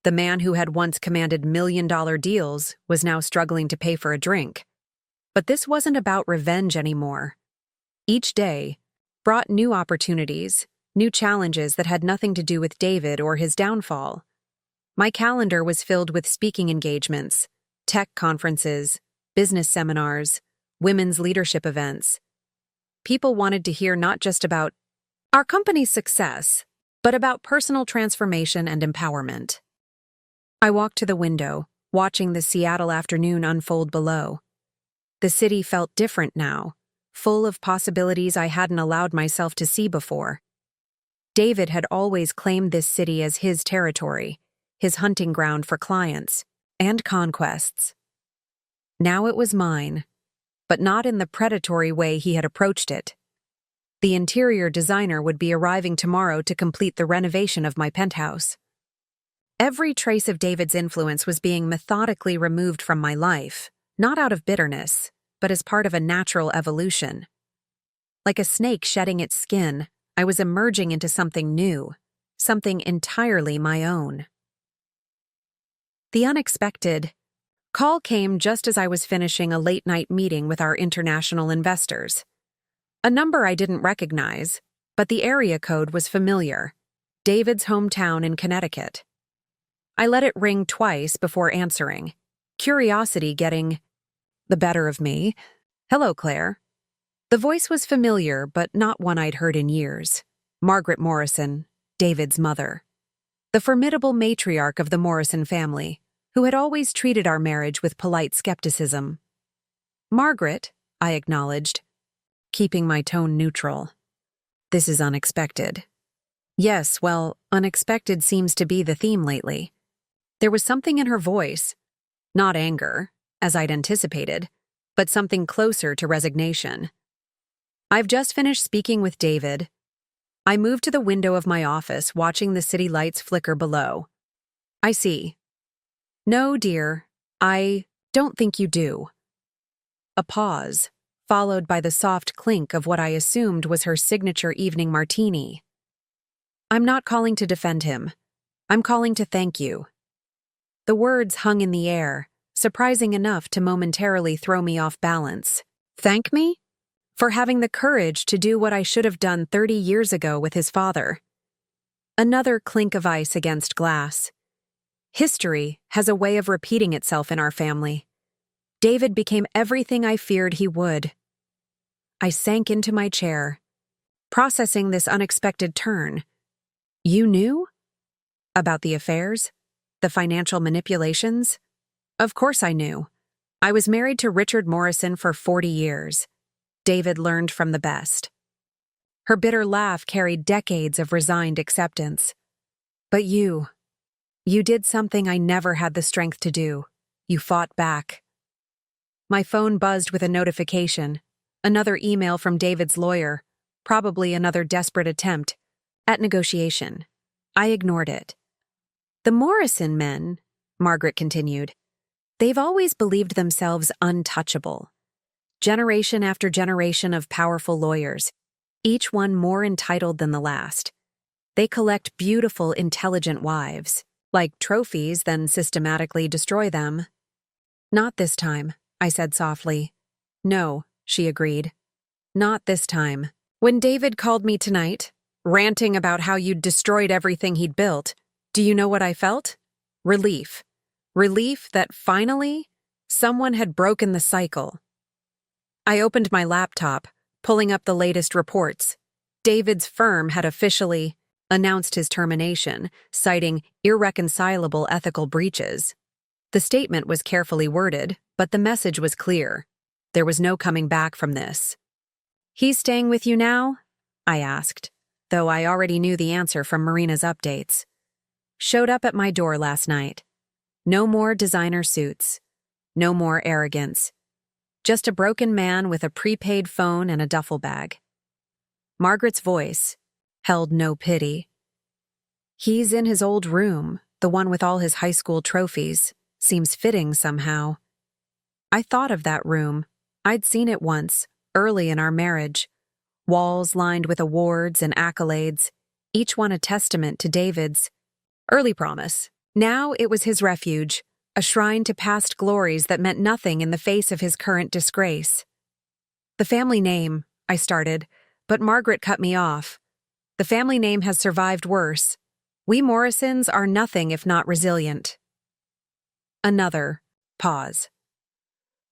The man who had once commanded million-dollar deals was now struggling to pay for a drink. But this wasn't about revenge anymore. Each day brought new opportunities, new challenges that had nothing to do with David or his downfall. My calendar was filled with speaking engagements, tech conferences, business seminars, women's leadership events. People wanted to hear not just about our company's success, but about personal transformation and empowerment. I walked to the window, watching the Seattle afternoon unfold below. The city felt different now, full of possibilities I hadn't allowed myself to see before. David had always claimed this city as his territory, his hunting ground for clients and conquests. Now it was mine, but not in the predatory way he had approached it. The interior designer would be arriving tomorrow to complete the renovation of my penthouse. Every trace of David's influence was being methodically removed from my life, not out of bitterness, but as part of a natural evolution. Like a snake shedding its skin, I was emerging into something new, something entirely my own. The unexpected call came just as I was finishing a late-night meeting with our international investors. A number I didn't recognize, but the area code was familiar. David's hometown in Connecticut. I let it ring twice before answering, curiosity getting the better of me. Hello, Claire. The voice was familiar, but not one I'd heard in years. Margaret Morrison, David's mother. The formidable matriarch of the Morrison family, who had always treated our marriage with polite skepticism. Margaret, I acknowledged, keeping my tone neutral. This is unexpected. Yes, well, unexpected seems to be the theme lately. There was something in her voice, not anger, as I'd anticipated, but something closer to resignation. I've just finished speaking with David. I moved to the window of my office, watching the city lights flicker below. I see. No, dear, I don't think you do. A pause, followed by the soft clink of what I assumed was her signature evening martini. I'm not calling to defend him. I'm calling to thank you. The words hung in the air, surprising enough to momentarily throw me off balance. Thank me? For having the courage to do what I should have done 30 years ago with his father. Another clink of ice against glass. History has a way of repeating itself in our family. David became everything I feared he would. I sank into my chair, processing this unexpected turn. You knew? About the affairs? The financial manipulations? Of course I knew. I was married to Richard Morrison for 40 years. David learned from the best. Her bitter laugh carried decades of resigned acceptance. But you did something I never had the strength to do. You fought back. My phone buzzed with a notification. Another email from David's lawyer, probably another desperate attempt at negotiation. I ignored it. The Morrison men, Margaret continued, they've always believed themselves untouchable. Generation after generation of powerful lawyers, each one more entitled than the last. They collect beautiful, intelligent wives, like trophies, then systematically destroy them. Not this time, I said softly. No, she agreed. Not this time. When David called me tonight, ranting about how you'd destroyed everything he'd built, do you know what I felt? Relief. Relief that finally, someone had broken the cycle. I opened my laptop, pulling up the latest reports. David's firm had officially announced his termination, citing irreconcilable ethical breaches. The statement was carefully worded, but the message was clear. There was no coming back from this. He's staying with you now? I asked, though I already knew the answer from Marina's updates. showed up at my door last night. No more designer suits. No more arrogance. Just a broken man with a prepaid phone and a duffel bag. Margaret's voice held no pity. He's in his old room, the one with all his high school trophies. Seems fitting somehow. I thought of that room. I'd seen it once, early in our marriage. Walls lined with awards and accolades, each one a testament to David's early promise. Now it was his refuge, a shrine to past glories that meant nothing in the face of his current disgrace. The family name, I started, but Margaret cut me off. The family name has survived worse. We Morrisons are nothing if not resilient. Another pause.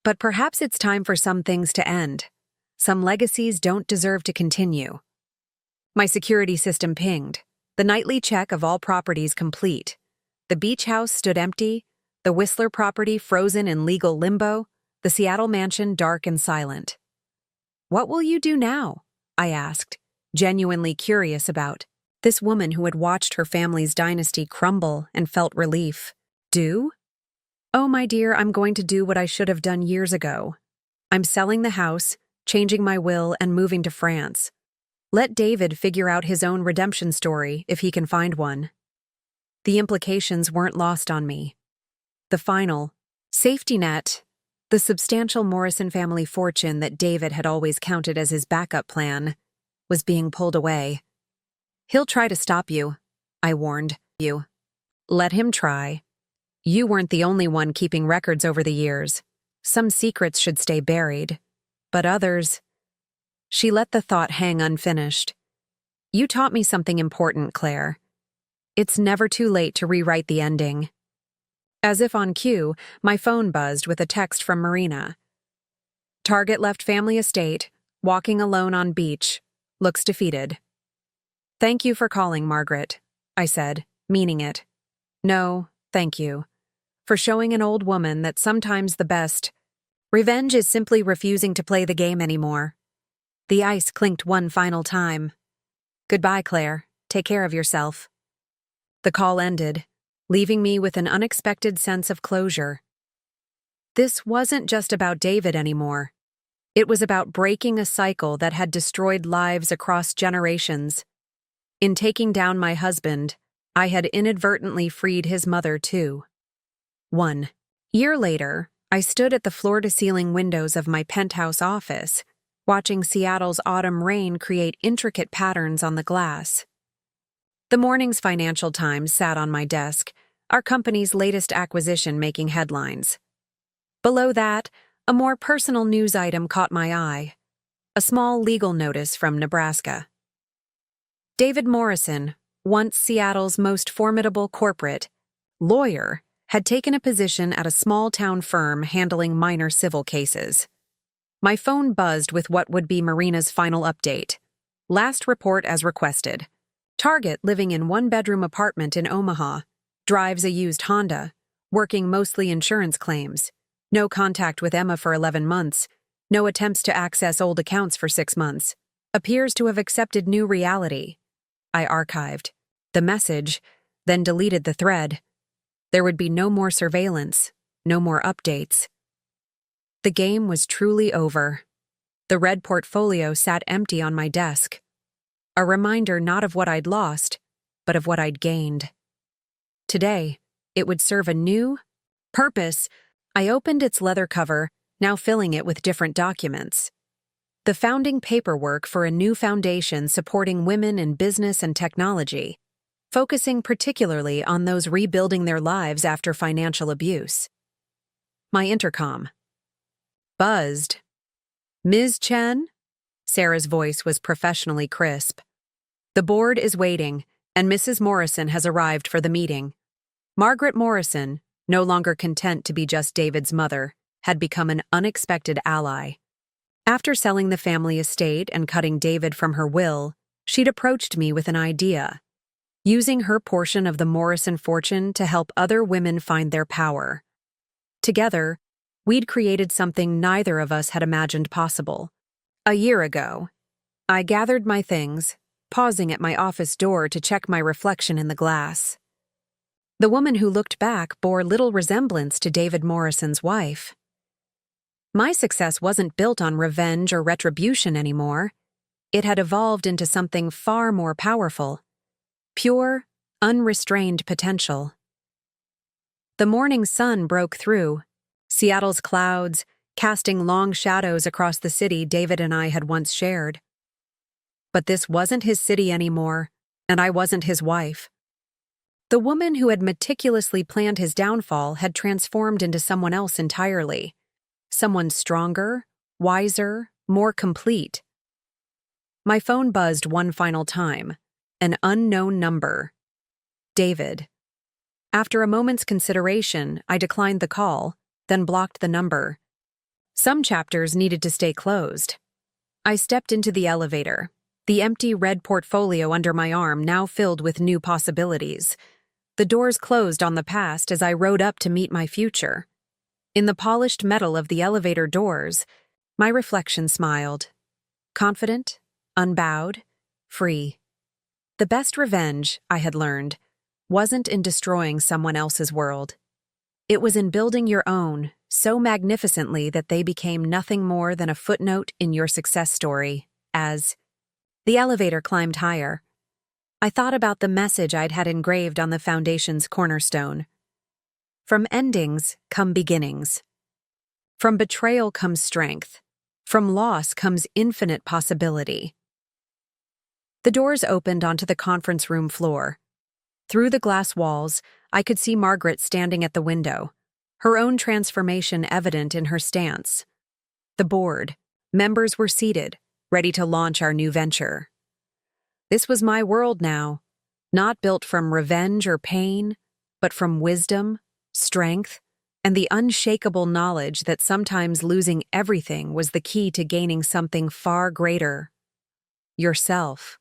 But perhaps it's time for some things to end. Some legacies don't deserve to continue. My security system pinged. The nightly check of all properties complete. The beach house stood empty, the Whistler property frozen in legal limbo, the Seattle mansion dark and silent. What will you do now? I asked, genuinely curious about this woman who had watched her family's dynasty crumble and felt relief. Do? Oh, my dear, I'm going to do what I should have done years ago. I'm selling the house, changing my will, and moving to France. Let David figure out his own redemption story if he can find one. The implications weren't lost on me. The final safety net, the substantial Morrison family fortune that David had always counted as his backup plan, was being pulled away. He'll try to stop you, I warned you. Let him try. You weren't the only one keeping records over the years. Some secrets should stay buried. But others... She let the thought hang unfinished. You taught me something important, Claire. It's never too late to rewrite the ending. As if on cue, my phone buzzed with a text from Marina. Target left family estate, walking alone on beach, looks defeated. Thank you for calling, Margaret, I said, meaning it. No, thank you. For showing an old woman that sometimes the best revenge is simply refusing to play the game anymore. The ice clinked one final time. Goodbye, Claire. Take care of yourself. The call ended, leaving me with an unexpected sense of closure. This wasn't just about David anymore. It was about breaking a cycle that had destroyed lives across generations. In taking down my husband, I had inadvertently freed his mother too. 1 year later, I stood at the floor-to-ceiling windows of my penthouse office, watching Seattle's autumn rain create intricate patterns on the glass. The morning's Financial Times sat on my desk, our company's latest acquisition making headlines. Below that, a more personal news item caught my eye. A small legal notice from Nebraska. David Morrison, once Seattle's most formidable corporate lawyer, had taken a position at a small-town firm handling minor civil cases. My phone buzzed with what would be Marina's final update. Last report as requested. Target living in one-bedroom apartment in Omaha. Drives a used Honda. Working mostly insurance claims. No contact with Emma for 11 months. No attempts to access old accounts for 6 months. Appears to have accepted new reality. I archived the message, then deleted the thread. There would be no more surveillance, no more updates. The game was truly over. The red portfolio sat empty on my desk. A reminder not of what I'd lost, but of what I'd gained. Today, it would serve a new purpose. I opened its leather cover, now filling it with different documents. The founding paperwork for a new foundation supporting women in business and technology, focusing particularly on those rebuilding their lives after financial abuse. My intercom buzzed. Ms. Chen? Sarah's voice was professionally crisp. The board is waiting, and Mrs. Morrison has arrived for the meeting. Margaret Morrison, no longer content to be just David's mother, had become an unexpected ally. After selling the family estate and cutting David from her will, she'd approached me with an idea. Using her portion of the Morrison fortune to help other women find their power. Together, we'd created something neither of us had imagined possible. A year ago, I gathered my things, pausing at my office door to check my reflection in the glass. The woman who looked back bore little resemblance to David Morrison's wife. My success wasn't built on revenge or retribution anymore. It had evolved into something far more powerful. Pure, unrestrained potential. The morning sun broke through, Seattle's clouds, casting long shadows across the city David and I had once shared. But this wasn't his city anymore, and I wasn't his wife. The woman who had meticulously planned his downfall had transformed into someone else entirely. Someone stronger, wiser, more complete. My phone buzzed one final time. An unknown number. David. After a moment's consideration, I declined the call, then blocked the number. Some chapters needed to stay closed. I stepped into the elevator, the empty red portfolio under my arm now filled with new possibilities. The doors closed on the past as I rode up to meet my future. In the polished metal of the elevator doors, my reflection smiled. Confident, unbowed, free. The best revenge, I had learned, wasn't in destroying someone else's world. It was in building your own so magnificently that they became nothing more than a footnote in your success story, as the elevator climbed higher. I thought about the message I'd had engraved on the foundation's cornerstone. From endings come beginnings. From betrayal comes strength. From loss comes infinite possibility. The doors opened onto the conference room floor. Through the glass walls, I could see Margaret standing at the window, her own transformation evident in her stance. The board, members were seated, ready to launch our new venture. This was my world now, not built from revenge or pain, but from wisdom, strength, and the unshakable knowledge that sometimes losing everything was the key to gaining something far greater. Yourself.